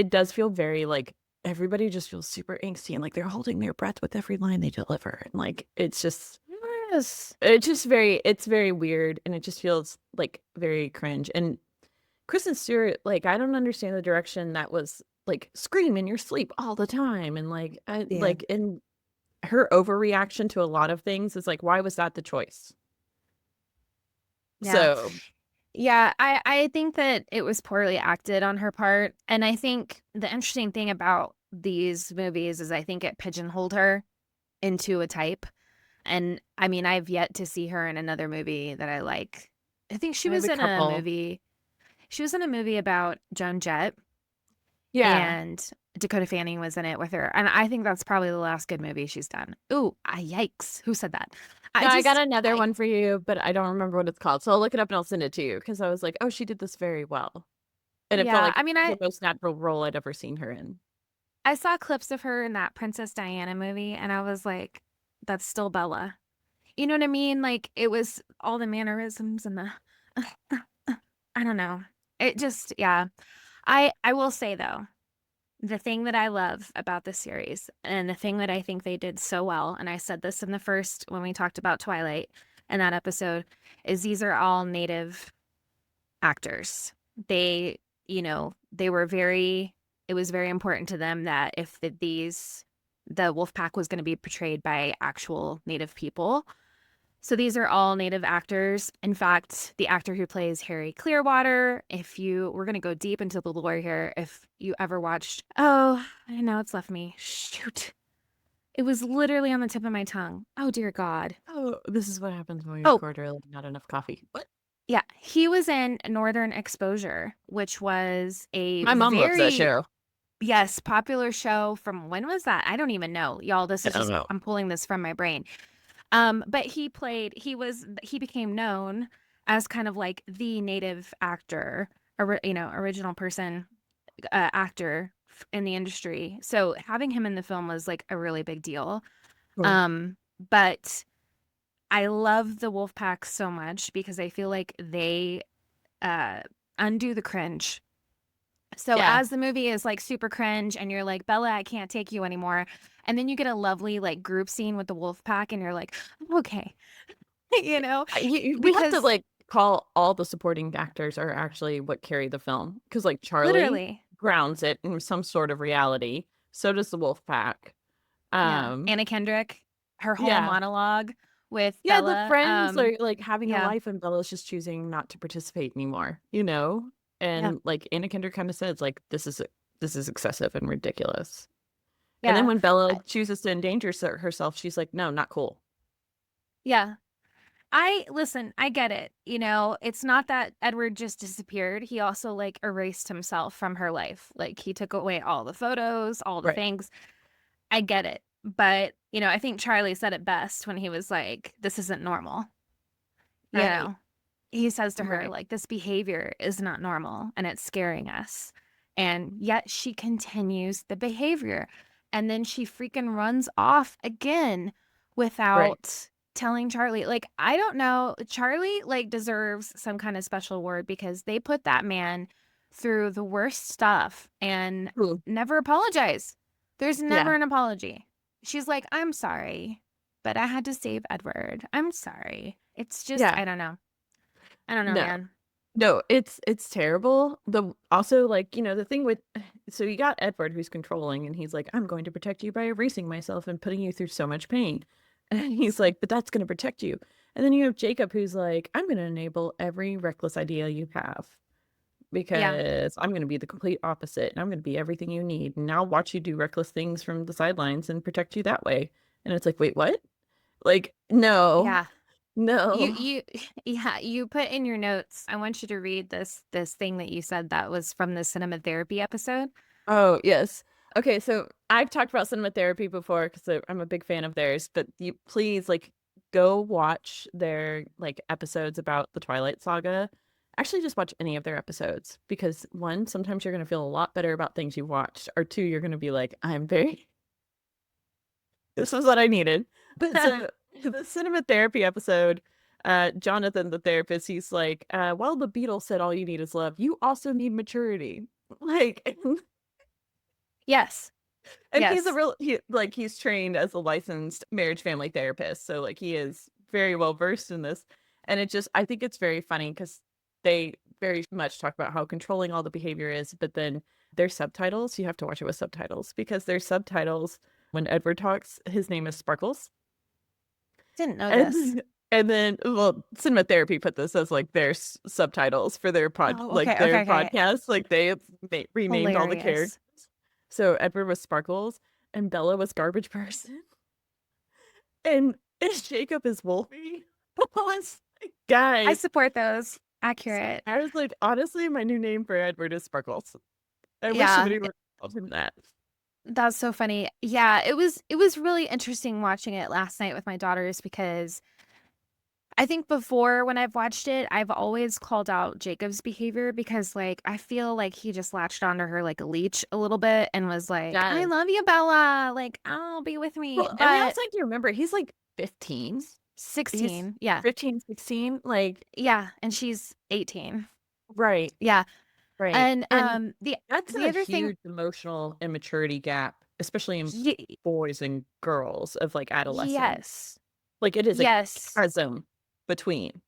Speaker 1: does feel very like everybody just feels super angsty and like they're holding their breath with every line they deliver. And like,
Speaker 2: Yes.
Speaker 1: it's very weird and it just feels like very cringe. And Kristen Stewart, like, I don't understand the direction that was like scream in your sleep all the time. And
Speaker 2: Yeah.
Speaker 1: and her overreaction to a lot of things is like, why was that the choice?
Speaker 2: Yeah.
Speaker 1: So,
Speaker 2: Yeah, I think that it was poorly acted on her part, and I think the interesting thing about these movies is I think it pigeonholed her into a type, and I mean, I've yet to see her in another movie that I like. I think she
Speaker 1: I have
Speaker 2: was
Speaker 1: a
Speaker 2: in a
Speaker 1: couple.
Speaker 2: movie She was in a movie about Joan Jett,
Speaker 1: Yeah.
Speaker 2: and Dakota Fanning was in it with her. And I think that's probably the last good movie she's done. Ooh, yikes. Who said that?
Speaker 1: No, I got another
Speaker 2: I
Speaker 1: one for you, but I don't remember what it's called. So I'll look it up and I'll send it to you because I was like, oh, she did this very well. And it felt
Speaker 2: yeah,
Speaker 1: like
Speaker 2: I mean,
Speaker 1: the most natural role I'd ever seen her in.
Speaker 2: I saw clips of her in that Princess Diana movie, and I was like, that's still Bella. You know what I mean? Like, it was all the mannerisms and the, I don't know. It just, yeah. I will say though, the thing that I love about this series and the thing that I think they did so well, and I said this in the first when we talked about Twilight in that episode, is these are all native actors. They, they were very, it was very important to them that if the wolf pack was going to be portrayed by actual native people. So these are all native actors. In fact, the actor who plays Harry Clearwater, we're going to go deep into the lore here. If you ever watched, oh, I know it's left me. Shoot. It was literally on the tip of my tongue. Oh, dear God.
Speaker 1: Oh, this is what happens when we
Speaker 2: Oh,
Speaker 1: record early, not enough coffee. What?
Speaker 2: yeah. He was in Northern Exposure, which was a
Speaker 1: My mom loves that
Speaker 2: very,
Speaker 1: show.
Speaker 2: yes, popular show from when was that? I don't even know. Y'all,
Speaker 1: I don't know.
Speaker 2: I'm pulling this from my brain. But he became known as kind of like the native actor, original person, actor in the industry. So having him in the film was like a really big deal.
Speaker 1: Cool.
Speaker 2: But I love the Wolfpack so much because I feel like they uh, undo the cringe. So
Speaker 1: Yeah.
Speaker 2: as the movie is like super cringe and you're like, Bella, I can't take you anymore. And then you get a lovely like group scene with the wolf pack and you're like, okay, you know,
Speaker 1: We have to
Speaker 2: because
Speaker 1: like call all the supporting actors are actually what carry the film because like Charlie
Speaker 2: literally,
Speaker 1: grounds it in some sort of reality. So does the wolf pack.
Speaker 2: yeah,
Speaker 1: Um,
Speaker 2: Anna Kendrick, her whole
Speaker 1: yeah.
Speaker 2: monologue with
Speaker 1: Yeah, the
Speaker 2: Bella.
Speaker 1: friends are like having a
Speaker 2: Yeah,
Speaker 1: life and Bella's just choosing not to participate anymore, you know?
Speaker 2: yeah,
Speaker 1: And like Anna Kendrick kind of says like this is excessive and ridiculous. And then
Speaker 2: yeah,
Speaker 1: when Bella chooses to endanger herself, she's like, "No, not cool."
Speaker 2: yeah. Listen, I get it. It's not that Edward just disappeared. He also like erased himself from her life. Like he took away all the photos, all the
Speaker 1: Right.
Speaker 2: things. I get it. But, I think Charlie said it best when he was like, this isn't normal. You
Speaker 1: Right.
Speaker 2: know, he says to her,
Speaker 1: Right.
Speaker 2: like, this behavior is not normal and it's scaring us. And yet she continues the behavior. And then she freaking runs off again
Speaker 1: Right.
Speaker 2: without telling Charlie. Like, I don't know. Charlie, like, deserves some kind of special award because they put that man through the worst stuff and
Speaker 1: Cool.
Speaker 2: never apologize. There's never
Speaker 1: Yeah.
Speaker 2: an apology. She's like, I'm sorry, but I had to save Edward. I'm sorry. It's just,
Speaker 1: Yeah.
Speaker 2: I don't know. I don't know,
Speaker 1: No.
Speaker 2: man.
Speaker 1: No, it's terrible. The also like, the thing with so you got Edward who's controlling and he's like, "I'm going to protect you by erasing myself and putting you through so much pain." And he's like, "But that's going to protect you." And then you have Jacob who's like, "I'm going to enable every reckless idea you have
Speaker 2: Yeah.
Speaker 1: because I'm going to be the complete opposite and I'm going to be everything you need. And I'll watch you do reckless things from the sidelines and protect you that way." And it's like, "Wait, what?" Like, no.
Speaker 2: Yeah. You
Speaker 1: No.
Speaker 2: you yeah, you put in your notes. I want you to read this thing that you said that was from the cinema therapy episode.
Speaker 1: Oh, yes. Okay, so I've talked about cinema therapy before because I'm a big fan of theirs, but you please like go watch their like episodes about the Twilight Saga. Actually, just watch any of their episodes because one, sometimes you're gonna feel a lot better about things you watched, or two, you're gonna be like, I'm very this was what I needed. But so the cinema therapy episode, Jonathan, the therapist, he's like, well, the Beatles said all you need is love. You also need maturity. Like
Speaker 2: Yes.
Speaker 1: and he's a
Speaker 2: Yes.
Speaker 1: real he's trained as a licensed marriage family therapist, so like he is very well versed in this. And it just I think it's very funny because they very much talk about how controlling all the behavior is, but then their subtitles, you have to watch it with subtitles because their subtitles when Edward talks, his name is Sparkles.
Speaker 2: Didn't know this.
Speaker 1: And and then well, cinema therapy put this as like their subtitles for their
Speaker 2: Oh, okay,
Speaker 1: their
Speaker 2: okay, okay.
Speaker 1: podcast. Like they have renamed all the characters.
Speaker 2: Hilarious.
Speaker 1: So Edward was Sparkles and Bella was Garbage Person. And Jacob is Wolfie. I was like,
Speaker 2: I
Speaker 1: guys,
Speaker 2: support those. accurate.
Speaker 1: I was like, honestly, my new name for Edward is Sparkles. I wish
Speaker 2: Yeah,
Speaker 1: somebody would have called him that.
Speaker 2: that's so funny. Yeah, it was really interesting watching it last night with my daughters because I think before when I've watched it, I've always called out Jacob's behavior because like I feel like he just latched onto her like a leech a little bit and was like, "I
Speaker 1: Yes.
Speaker 2: love you, Bella. Like, I'll be with me."
Speaker 1: Well, and we
Speaker 2: But
Speaker 1: also have to remember he's like 15. He's
Speaker 2: 16, yeah.
Speaker 1: 15, 16. Like,
Speaker 2: Yeah, and she's 18.
Speaker 1: right,
Speaker 2: Yeah.
Speaker 1: right.
Speaker 2: And
Speaker 1: And
Speaker 2: the
Speaker 1: that's
Speaker 2: the
Speaker 1: a
Speaker 2: other thing
Speaker 1: huge emotional immaturity gap, especially in
Speaker 2: ye-
Speaker 1: boys and girls of like adolescence.
Speaker 2: yes.
Speaker 1: Like, it is a
Speaker 2: Yes.
Speaker 1: chasm between.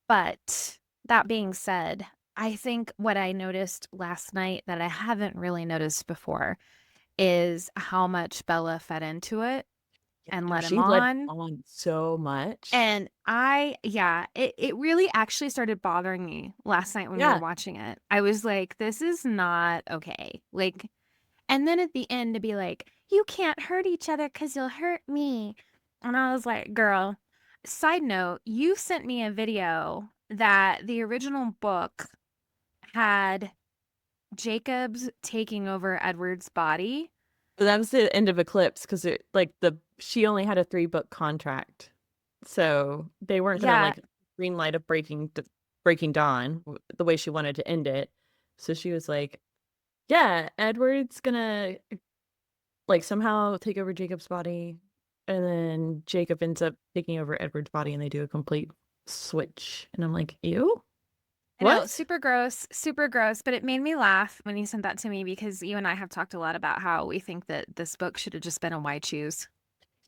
Speaker 2: But that being said, I think what I noticed last night that I haven't really noticed before is how much Bella fed into it
Speaker 1: Yeah,
Speaker 2: and
Speaker 1: no,
Speaker 2: let him
Speaker 1: she led
Speaker 2: on.
Speaker 1: on so much.
Speaker 2: And yeah, it really actually started bothering me last night when we were
Speaker 1: Yeah.
Speaker 2: watching it. I was like, this is not okay. Like, and then at the end to be like, you can't hurt each other because you'll hurt me. And I was like, girl, side note, you sent me a video that the original book had Jacob's taking over Edward's body.
Speaker 1: But that was the end of Eclipse because it like she only had a 3-book contract. So they weren't gonna
Speaker 2: Yeah,
Speaker 1: like green light of Breaking Dawn the way she wanted to end it. So she was like, yeah, Edward's gonna like somehow take over Jacob's body. And then Jacob ends up taking over Edward's body and they do a complete switch. And I'm like, ew?
Speaker 2: I know,
Speaker 1: What?
Speaker 2: super gross, but it made me laugh when you sent that to me because you and I have talked a lot about how we think that this book should have just been a why choose.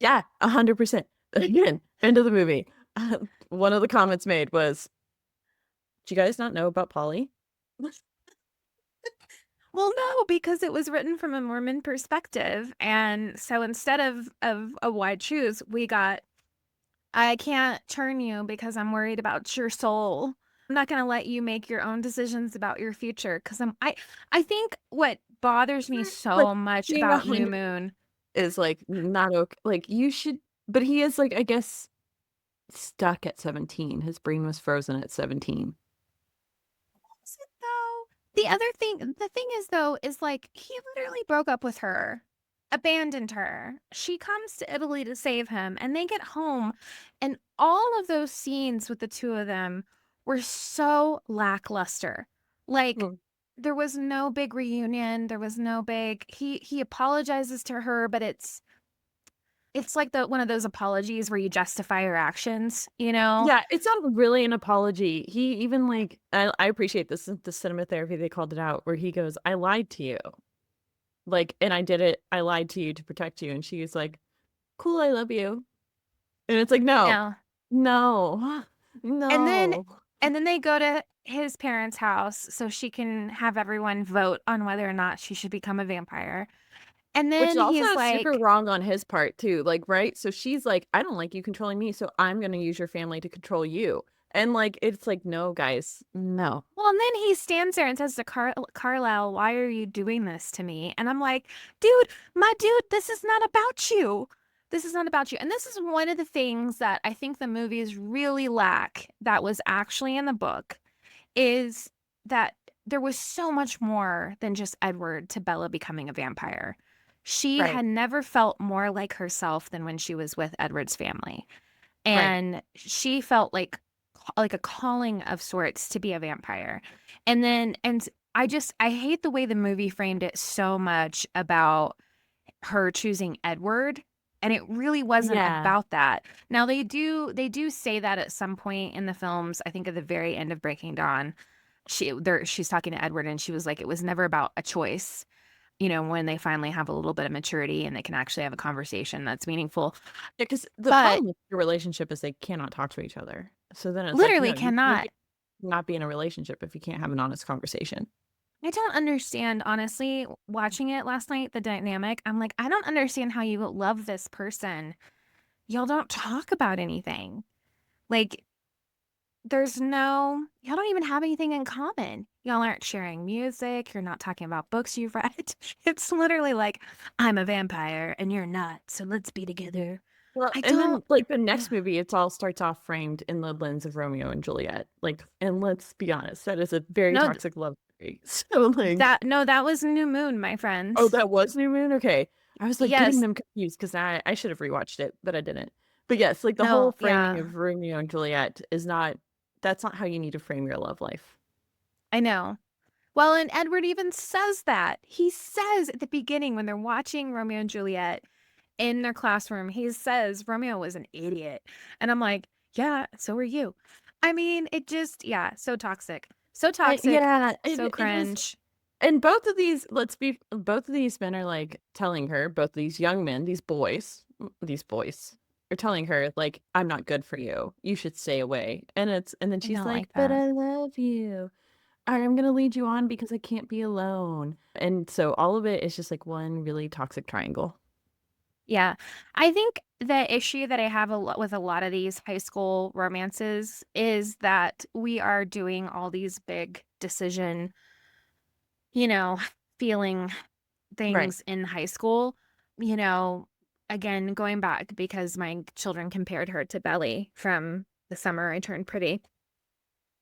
Speaker 1: Yeah, 100%. Again, end of the movie. One of the comments made was, do you guys not know about Polly?
Speaker 2: Well, no, because it was written from a Mormon perspective. And so instead of a why choose, we got I can't turn you because I'm worried about your soul. I'm not going to let you make your own decisions about your future because I think what bothers me
Speaker 1: Like
Speaker 2: so much
Speaker 1: being
Speaker 2: about New
Speaker 1: 100
Speaker 2: Moon.
Speaker 1: is like not okay. Like you should, but he is like, I guess, stuck at 17. His brain was frozen at 17.
Speaker 2: Is it though? The thing is though, is like he literally broke up with her, abandoned her. She comes to Italy to save him, and they get home, and all of those scenes with the two of them were so lackluster. Like
Speaker 1: Hmm.
Speaker 2: there was no big reunion, there was no big he apologizes to her, but it's like the one of those apologies where you justify your actions, you know?
Speaker 1: Yeah, it's not really an apology. He even like, I appreciate this, the cinema therapy they called it out, where he goes, I lied to you. Like, and I did it. I lied to you to protect you. And she's like, cool, I love you. And it's like, no,
Speaker 2: No.
Speaker 1: no,
Speaker 2: And then
Speaker 1: no.
Speaker 2: and then they go to his parents' house so she can have everyone vote on whether or not she should become a vampire. And
Speaker 1: Which is
Speaker 2: then
Speaker 1: also
Speaker 2: he's
Speaker 1: super
Speaker 2: like,
Speaker 1: wrong on his part too. Like, right? So she's like, I don't like you controlling me, so I'm gonna use your family to control you. And like, it's like, no, guys, no.
Speaker 2: well, and then he stands there and says to Carlisle, "Why are you doing this to me?" And I'm like, dude, my dude, this is not about you. This is not about you. And this is one of the things that I think the movies really lack that was actually in the book is that there was so much more than just Edward to Bella becoming a vampire. She
Speaker 1: Right,
Speaker 2: had never felt more like herself than when she was with Edward's family.
Speaker 1: right.
Speaker 2: And she felt like a calling of sorts to be a vampire. And then and I hate the way the movie framed it so much about her choosing Edward, and it really wasn't
Speaker 1: Yeah.
Speaker 2: about that. Now they do say that at some point in the films, I think at the very end of Breaking Dawn, she's talking to Edward and she was like, it was never about a choice. When they finally have a little bit of maturity and they can actually have a conversation that's meaningful.
Speaker 1: Yeah, because the
Speaker 2: But
Speaker 1: problem with your relationship is they cannot talk to each other. So then it's like,
Speaker 2: literally
Speaker 1: no, you
Speaker 2: cannot.
Speaker 1: can't not be in a relationship if you can't have an honest conversation.
Speaker 2: I don't understand, honestly, watching it last night, the dynamic. I'm like, I don't understand how you love this person. Y'all don't talk about anything. Like, y'all don't even have anything in common. Y'all aren't sharing music. You're not talking about books you've read. It's literally like, I'm a vampire and you're not. So let's be together.
Speaker 1: Well,
Speaker 2: I
Speaker 1: and then
Speaker 2: don't
Speaker 1: like the
Speaker 2: yeah.
Speaker 1: next movie, it all starts off framed in the lens of Romeo and Juliet. Like, and let's be honest, that is a very
Speaker 2: No,
Speaker 1: toxic love story. So like,
Speaker 2: that was New Moon, my friend.
Speaker 1: oh, that was New Moon? Okay. I was like getting
Speaker 2: Yes.
Speaker 1: them confused because I should have rewatched it, but I didn't. But yes, like the whole
Speaker 2: No,
Speaker 1: framing
Speaker 2: yeah.
Speaker 1: of Romeo and Juliet is not, that's not how you need to frame your love life.
Speaker 2: I know. Well, and Edward even says that. He says at the beginning when they're watching Romeo and Juliet in their classroom, he says Romeo was an idiot. And I'm like, yeah, so are you. I mean, it just, yeah, so toxic. So toxic,
Speaker 1: Yeah,
Speaker 2: so
Speaker 1: it is.
Speaker 2: cringe.
Speaker 1: And both of these, both of these men are like telling her, both of these young men, these boys are telling her, like, I'm not good for you. You should stay away. And then
Speaker 2: I
Speaker 1: she's
Speaker 2: don't
Speaker 1: like,
Speaker 2: like
Speaker 1: but
Speaker 2: that.
Speaker 1: I love you. I'm gonna lead you on because I can't be alone. And so all of it is just like one really toxic triangle.
Speaker 2: Yeah. I think the issue that I have a lot with a lot of these high school romances is that we are doing all these big decision, you know, feeling
Speaker 1: Right.
Speaker 2: things in high school, you know, again, going back because my children compared her to Belly from The Summer I Turned Pretty.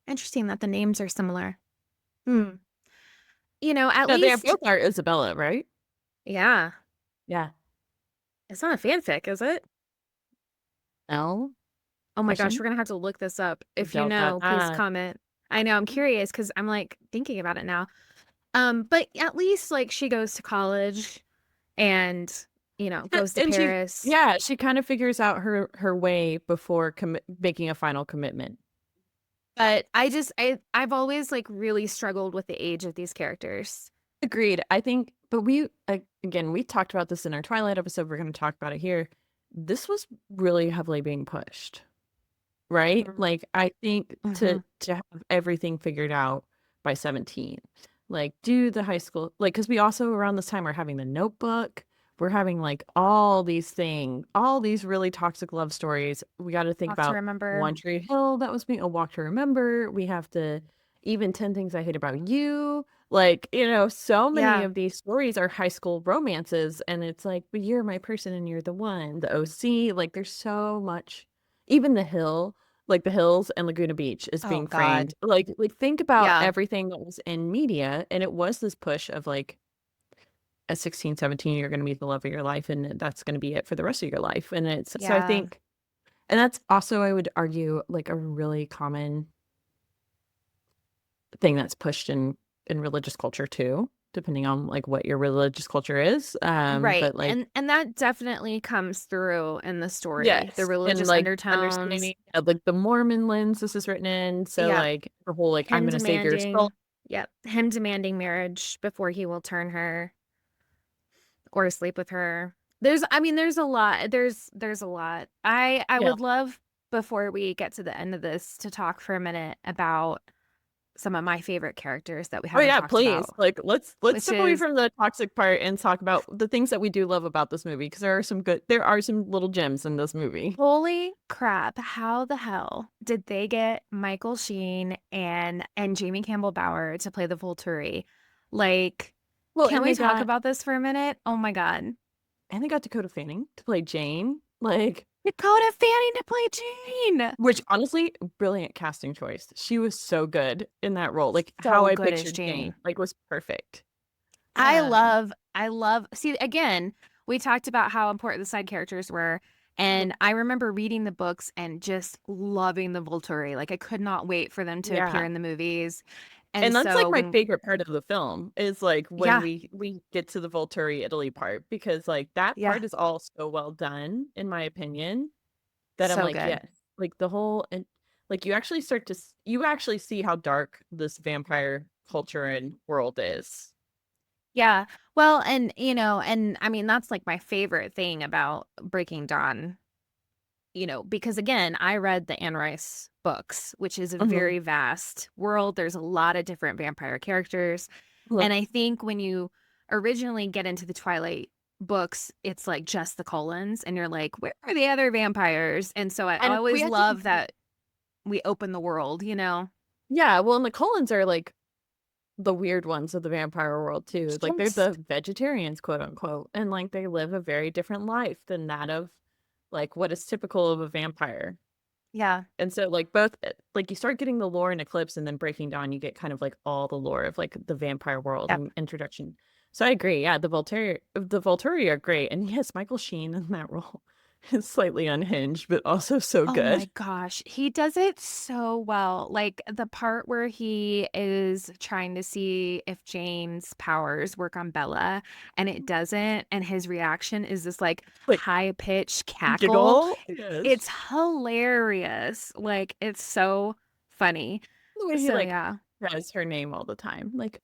Speaker 2: Interesting that the names are similar. Hmm. At
Speaker 1: No, they
Speaker 2: least,
Speaker 1: both are Isabella, right?
Speaker 2: yeah,
Speaker 1: Yeah.
Speaker 2: it's not a fanfic, is it?
Speaker 1: L
Speaker 2: Oh my gosh,
Speaker 1: question?
Speaker 2: we're gonna have to look this up.
Speaker 1: I
Speaker 2: If you
Speaker 1: doubt that.
Speaker 2: know, please comment. I know, I'm curious because I'm like thinking about it now. But at least like she goes to college and, goes to
Speaker 1: And she,
Speaker 2: Paris.
Speaker 1: yeah, she kind of figures out her way before making a final commitment.
Speaker 2: But I've always like really struggled with the age of these characters.
Speaker 1: Agreed. I think, but again, we talked about this in our Twilight episode. We're going to talk about it here. This was really heavily being pushed, right? Like, I think
Speaker 2: Mm-hmm.
Speaker 1: to have everything figured out by 17, like do the high school, like, because we also around this time are having the Notebook. We're having like all these things, all these really toxic love stories. We got to think
Speaker 2: Walk to
Speaker 1: about
Speaker 2: Remember.
Speaker 1: One Tree Hill that was being a Walk to Remember. We have to even 10 Things I Hate About You. Like, so many
Speaker 2: Yeah.
Speaker 1: of these stories are high school romances, and it's like, but you're my person and you're the one. The OC, like, there's so much. Even The Hill, like The Hills and Laguna Beach is
Speaker 2: Oh
Speaker 1: being
Speaker 2: God.
Speaker 1: framed. Like think about
Speaker 2: Yeah.
Speaker 1: everything that was in media, and it was this push of like at 16, 17, you're going to meet the love of your life, and that's going to be it for the rest of your life. And it's so I
Speaker 2: Yeah.
Speaker 1: think, and that's also, I would argue, like a really common thing that's pushed in religious culture too, depending on like what your religious culture is.
Speaker 2: Right.
Speaker 1: But like,
Speaker 2: And that definitely comes through in the story. The
Speaker 1: yes, and
Speaker 2: religious
Speaker 1: like
Speaker 2: undertones.
Speaker 1: understanding like the Mormon lens this is written in. So
Speaker 2: Yeah.
Speaker 1: like her whole like I'm
Speaker 2: Him
Speaker 1: gonna save your soul.
Speaker 2: demanding, yep. Him demanding marriage before he will turn her or sleep with her. There's a lot. There's a lot. I
Speaker 1: Yeah.
Speaker 2: would love before we get to the end of this to talk for a minute about some of my favorite characters that we
Speaker 1: Oh
Speaker 2: haven't
Speaker 1: yeah,
Speaker 2: talked
Speaker 1: please.
Speaker 2: about,
Speaker 1: Like let's
Speaker 2: which
Speaker 1: step away
Speaker 2: is
Speaker 1: from the toxic part and talk about the things that we do love about this movie because there are some little gems in this movie.
Speaker 2: holy crap, how the hell did they get Michael Sheen and Jamie Campbell Bower to play the Volturi? Like,
Speaker 1: Well,
Speaker 2: can we talk about this for a minute? Oh my God.
Speaker 1: and they got Dakota Fanning to play Jane. Like,
Speaker 2: Dakota Fanning to play Jane.
Speaker 1: which honestly, brilliant casting choice. She was so good in that role. Like how
Speaker 2: So
Speaker 1: I
Speaker 2: good as
Speaker 1: pictured
Speaker 2: Jane.
Speaker 1: Jane, like was perfect.
Speaker 2: I
Speaker 1: Uh,
Speaker 2: love, I love, see, again, we talked about how important the side characters were. And I remember reading the books and just loving the Volturi. Like, I could not wait for them to appear
Speaker 1: yeah.
Speaker 2: in the movies. And
Speaker 1: And that's like
Speaker 2: so,
Speaker 1: my
Speaker 2: when,
Speaker 1: favorite part of the film is like when
Speaker 2: yeah,
Speaker 1: we get to the Volturi Italy part because like that
Speaker 2: yeah,
Speaker 1: part is all so well done in my opinion that I'm
Speaker 2: so
Speaker 1: like,
Speaker 2: good.
Speaker 1: yes. Like the whole and like you actually you actually see how dark this vampire culture and world is.
Speaker 2: Yeah. Well, and I mean, that's like my favorite thing about Breaking Dawn, because again, I read the Anne Rice books, which is a
Speaker 1: Mhm.
Speaker 2: very vast world. There's a lot of different vampire characters.
Speaker 1: Look,
Speaker 2: And I think when you originally get into the Twilight books, it's like just the Cullens, and you're like, where are the other vampires? And so I
Speaker 1: and we
Speaker 2: always
Speaker 1: actually
Speaker 2: love that we open the world.
Speaker 1: yeah, well, and the Cullens are like the weird ones of the vampire world too. Like they're
Speaker 2: Yes.
Speaker 1: the vegetarians, quote unquote, and like they live a very different life than that of like what is typical of a vampire.
Speaker 2: Yeah.
Speaker 1: And so like both like you start getting the lore in Eclipse and then breaking down, you get kind of like all the lore of like the vampire world
Speaker 2: Yep.
Speaker 1: and introduction. So I agree. Yeah, the Volturi are great. And yes, Michael Sheen in that role is slightly unhinged, but also so
Speaker 2: Oh my
Speaker 1: good.
Speaker 2: gosh, he does it so well. Like the part where he is trying to see if Jane's powers work on Bella and it doesn't, and his reaction is this like
Speaker 1: Like
Speaker 2: high-pitched cackle.
Speaker 1: giggle. Yes.
Speaker 2: It's hilarious. Like it's so funny.
Speaker 1: The way he
Speaker 2: So
Speaker 1: like
Speaker 2: yeah.
Speaker 1: says her name all the time. Like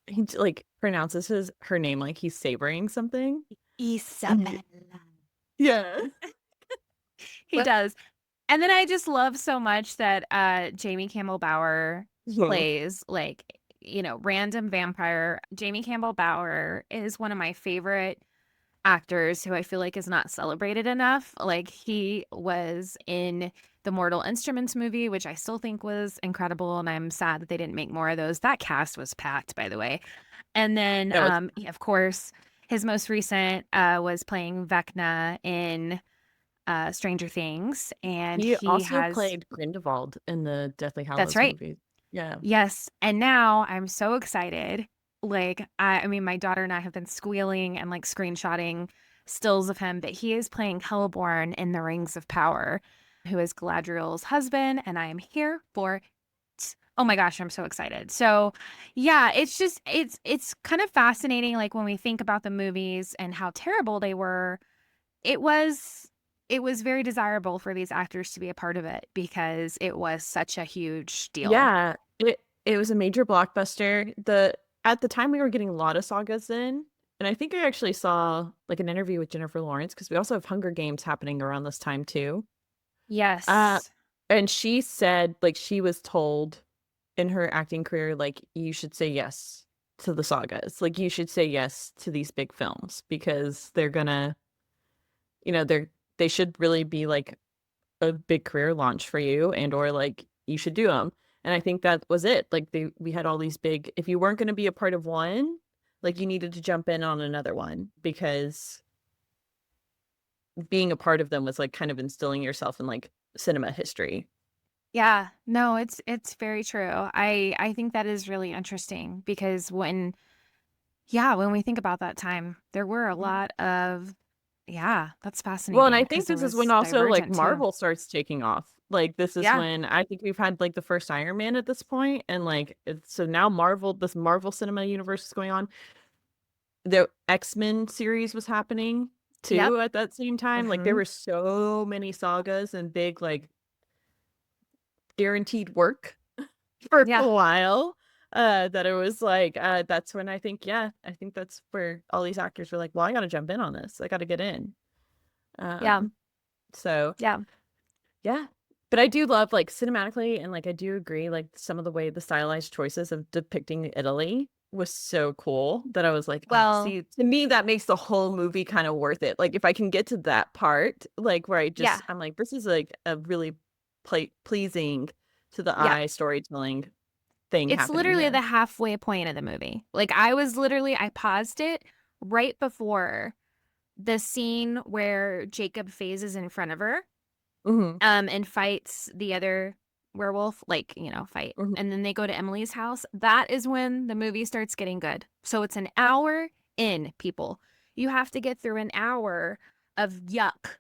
Speaker 1: he like pronounces her name like he's savoring something. And
Speaker 2: Isabella.
Speaker 1: yeah.
Speaker 2: He does. And then I just love so much that Jamie Campbell Bower
Speaker 1: Mhm.
Speaker 2: plays like, random vampire. Jamie Campbell Bower is one of my favorite actors who I feel like is not celebrated enough. Like he was in the Mortal Instruments movie, which I still think was incredible, and I'm sad that they didn't make more of those. That cast was packed, by the way. And then,
Speaker 1: No, it's
Speaker 2: of course, his most recent was playing Vecna in Stranger Things, and
Speaker 1: he
Speaker 2: he
Speaker 1: also
Speaker 2: has
Speaker 1: played Grindelwald in the Deathly
Speaker 2: that's
Speaker 1: Hallows
Speaker 2: right.
Speaker 1: movies. Yeah.
Speaker 2: Yes. And now I'm so excited. Like, I mean, my daughter and I have been squealing and like screenshotting stills of him, but he is playing Hellborn in The Rings of Power, who is Galadriel's husband, and I am here for it. Oh my gosh, I'm so excited. So, yeah, it's just it's kind of fascinating like when we think about the movies and how terrible they were. It was it was very desirable for these actors to be a part of it because it was such a huge deal.
Speaker 1: Yeah. It was a major blockbuster. The At the time we were getting a lot of sagas in. And I think I actually saw like an interview with Jennifer Lawrence because we also have Hunger Games happening around this time too. Uh,
Speaker 2: Yes.
Speaker 1: and she said like she was told in her acting career, like, you should say yes to the sagas. Like, you should say yes to these big films because they're gonna, they should really be like a big career launch for you and or like you should do them. And I think that was it. Like we had all these big, if you weren't going to be a part of one, like you needed to jump in on another one because being a part of them was like kind of instilling yourself in like cinema history.
Speaker 2: Yeah. No, it's very true. I think that is really interesting because when we think about that time, there were a
Speaker 1: Mhm.
Speaker 2: lot of yeah, that's
Speaker 1: Well, and
Speaker 2: fascinating
Speaker 1: I
Speaker 2: because
Speaker 1: think
Speaker 2: there
Speaker 1: this is when
Speaker 2: was
Speaker 1: also like
Speaker 2: Divergent too.
Speaker 1: Marvel starts taking off. Like this is
Speaker 2: Yeah.
Speaker 1: when I think we've had like the first Iron Man at this point, and like so now this Marvel cinema universe is going on. The X-Men series was happening
Speaker 2: Yep.
Speaker 1: too at that same time. Like there
Speaker 2: Hmm.
Speaker 1: were so many sagas and big like guaranteed work for a
Speaker 2: Yeah.
Speaker 1: while. That it was like that's when I think that's where all these actors were like, well, I gotta jump in on this. I gotta get in.
Speaker 2: Yeah.
Speaker 1: Um so
Speaker 2: Yeah.
Speaker 1: yeah. But I do love like cinematically and like I do agree like some of the way the stylized choices of depicting Italy was so cool that I was like, oh,
Speaker 2: Well,
Speaker 1: see, to me that makes the whole movie kind of worth it. Like if I can get to that part, like where
Speaker 2: yeah.
Speaker 1: I'm like, this is like a really pleasing to the
Speaker 2: Yeah.
Speaker 1: eye storytelling thing
Speaker 2: It's
Speaker 1: happening
Speaker 2: literally
Speaker 1: here.
Speaker 2: the halfway point of the movie. Like I paused it right before the scene where Jacob phases in front of her
Speaker 1: Hmm.
Speaker 2: and fights the other werewolf, like, fight.
Speaker 1: Hmm.
Speaker 2: And then they go to Emily's house. That is when the movie starts getting good. So it's an hour in, people. You have to get through an hour of yuck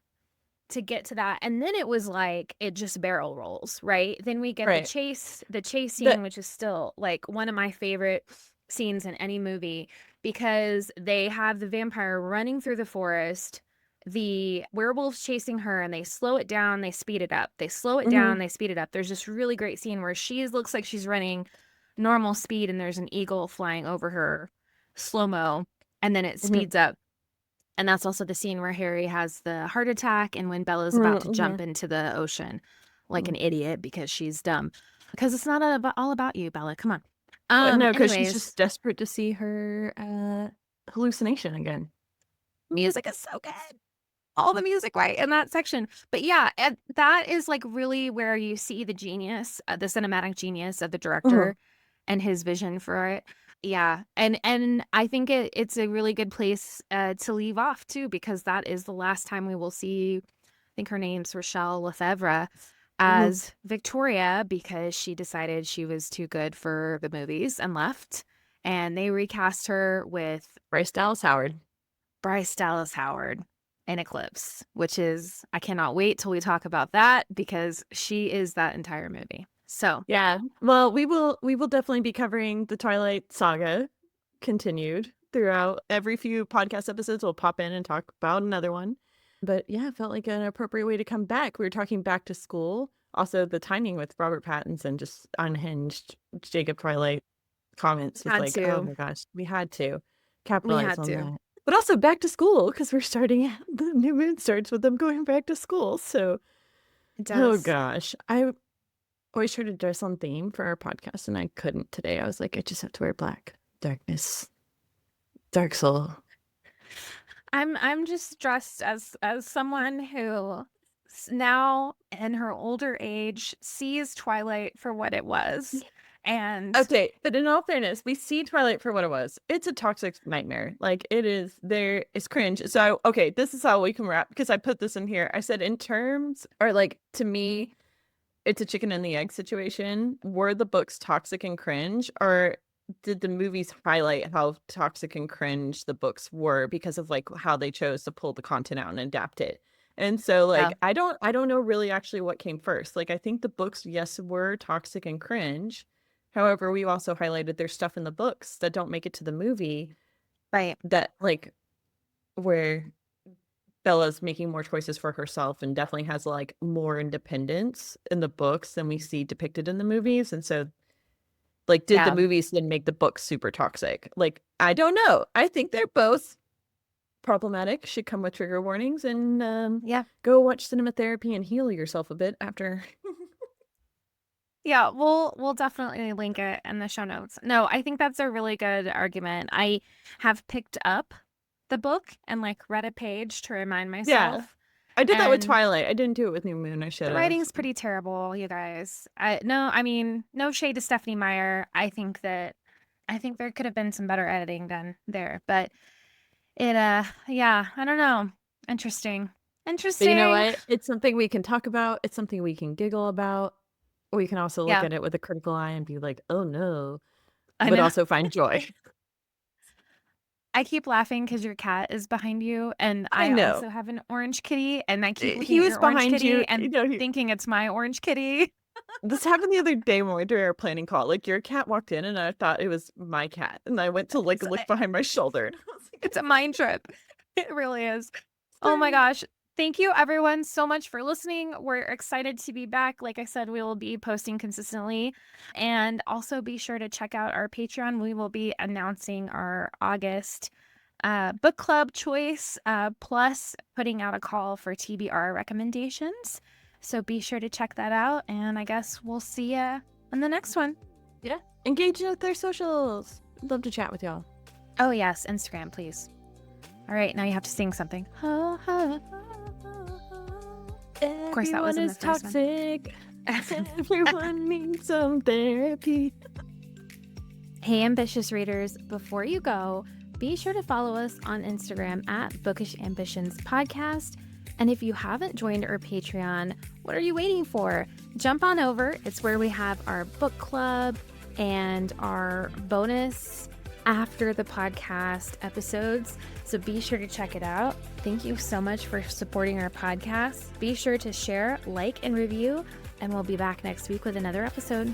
Speaker 2: to get to that. And then it was like it just barrel rolls, right? Then we get
Speaker 1: Right.
Speaker 2: the chase
Speaker 1: The
Speaker 2: scene, which is still like one of my favorite scenes in any movie because they have the vampire running through the forest, the werewolves chasing her, and they slow it down, they speed it up. They slow it
Speaker 1: Mhm.
Speaker 2: down, they speed it up. There's this really great scene where she looks like she's running normal speed and there's an eagle flying over her slow mo, and then it
Speaker 1: Mhm.
Speaker 2: speeds up, and that's also the scene where Harry has the heart attack and when Bella's
Speaker 1: Mhm.
Speaker 2: about to jump
Speaker 1: Mhm.
Speaker 2: into the ocean like an
Speaker 1: Mhm.
Speaker 2: idiot because she's dumb. Because it's not all about you, Bella. Come on.
Speaker 1: No, because she's
Speaker 2: Anyways,
Speaker 1: just desperate to see her hallucination again.
Speaker 2: music is so good. All the music right in that section. But yeah, and that is like really where you see the genius, the cinematic genius of the
Speaker 1: Mhm.
Speaker 2: director and his vision for it. Yeah, and I think it's a really good place to leave off too, because that is the last time we will see. I think her name's Rochelle Lefevre
Speaker 1: Mhm.
Speaker 2: as Victoria, because she decided she was too good for the movies and left. And they recast her with
Speaker 1: Bryce Dallas Howard.
Speaker 2: Bryce Dallas Howard in Eclipse, which is, I cannot wait till we talk about that because she is that entire movie. So,
Speaker 1: Yeah. Well, we will definitely be covering the Twilight saga continued throughout. Every few podcast episodes we'll pop in and talk about another one. But yeah, it felt like an appropriate way to come back. We were talking back to school. Also, the timing with Robert Pattinson just unhinged. Jacob Twilight comments was
Speaker 2: had
Speaker 1: like, oh
Speaker 2: to.
Speaker 1: my gosh, we had to
Speaker 2: We
Speaker 1: capitalize
Speaker 2: had
Speaker 1: on
Speaker 2: to.
Speaker 1: that. But also back to school because we're starting, the new moon starts with them going back to school. So,
Speaker 2: It
Speaker 1: oh
Speaker 2: does.
Speaker 1: gosh, I always try to dress on theme for our podcast, and I couldn't today. I was like, I just have to wear black. Darkness. Dark soul.
Speaker 2: I'm just dressed as someone who now in her older age sees Twilight for what it was. And
Speaker 1: Okay, but in all fairness, we see Twilight for what it was. It's a toxic nightmare. Like, it is, there is cringe. So, okay, this is how we can wrap, because I put this in here. I said, in terms, or like, to me, it's a chicken and the egg situation. Were the books toxic and cringe, or did the movies highlight how toxic and cringe the books were because of like how they chose to pull the content out and adapt it? And so like
Speaker 2: yeah,
Speaker 1: I don't know really actually what came first. Like I think the books, yes, were toxic and cringe. However, we also highlighted there's stuff in the books that don't make it to the movie
Speaker 2: right.
Speaker 1: that like where Bella's making more choices for herself and definitely has like more independence in the books than we see depicted in the movies. And so, like, did the
Speaker 2: Yeah.
Speaker 1: movies then make the books super toxic? Like, I don't know. I think they're both problematic, should come with trigger warnings, and
Speaker 2: Yeah.
Speaker 1: go watch cinematherapy and heal yourself a bit after.
Speaker 2: Yeah, we'll definitely link it in the show notes. No, I think that's a really good argument. I have picked up the book and like read a page to remind
Speaker 1: Yeah.
Speaker 2: myself.
Speaker 1: I did that with
Speaker 2: And
Speaker 1: Twilight. I didn't do it with New Moon. I should
Speaker 2: the
Speaker 1: have.
Speaker 2: writing's pretty terrible, you guys. I mean, no shade to Stephenie Meyer. I think there could have been some better editing done there, but yeah, I don't know. Interesting.
Speaker 1: But you know
Speaker 2: Interesting.
Speaker 1: what? It's something we can talk about. It's something we can giggle about. Or you can also look
Speaker 2: Yeah,
Speaker 1: at it with a critical eye and be like, oh no,
Speaker 2: I
Speaker 1: but
Speaker 2: know.
Speaker 1: also find joy.
Speaker 2: I keep laughing because your cat is behind you, and
Speaker 1: I
Speaker 2: I
Speaker 1: know.
Speaker 2: also have an orange kitty, and I keep looking
Speaker 1: He
Speaker 2: at
Speaker 1: was
Speaker 2: your orange
Speaker 1: behind you.
Speaker 2: kitty and thinking it's my orange kitty.
Speaker 1: This happened the other day when we did our planning call. Like your cat walked in and I thought it was my cat. And I went to like
Speaker 2: It's
Speaker 1: look behind my shoulder and I was like,
Speaker 2: it's a mind trip. It really is. Oh my
Speaker 1: sorry.
Speaker 2: gosh. Thank you everyone so much for listening. We're excited to be back. Like I said, we will be posting consistently. And also be sure to check out our Patreon. We will be announcing our August book club choice, plus putting out a call for TBR recommendations. So be sure to check that out. And I guess we'll see you on the next one.
Speaker 1: Yeah. Engage with their socials. Love to chat with y'all.
Speaker 2: Oh, yes. Instagram, please. All right. Now you have to sing something. Of course, that was
Speaker 1: Everyone
Speaker 2: in the
Speaker 1: is
Speaker 2: first one.
Speaker 1: toxic. Everyone needs some therapy.
Speaker 2: Hey, ambitious readers, before you go, be sure to follow us on Instagram at Bookish Ambitions Podcast. And if you haven't joined our Patreon, what are you waiting for? Jump on over. It's where we have our book club and our bonus after the podcast episodes. So be sure to check it out. Thank you so much for supporting our podcast. Be sure to share, like, and review, and we'll be back next week with another episode.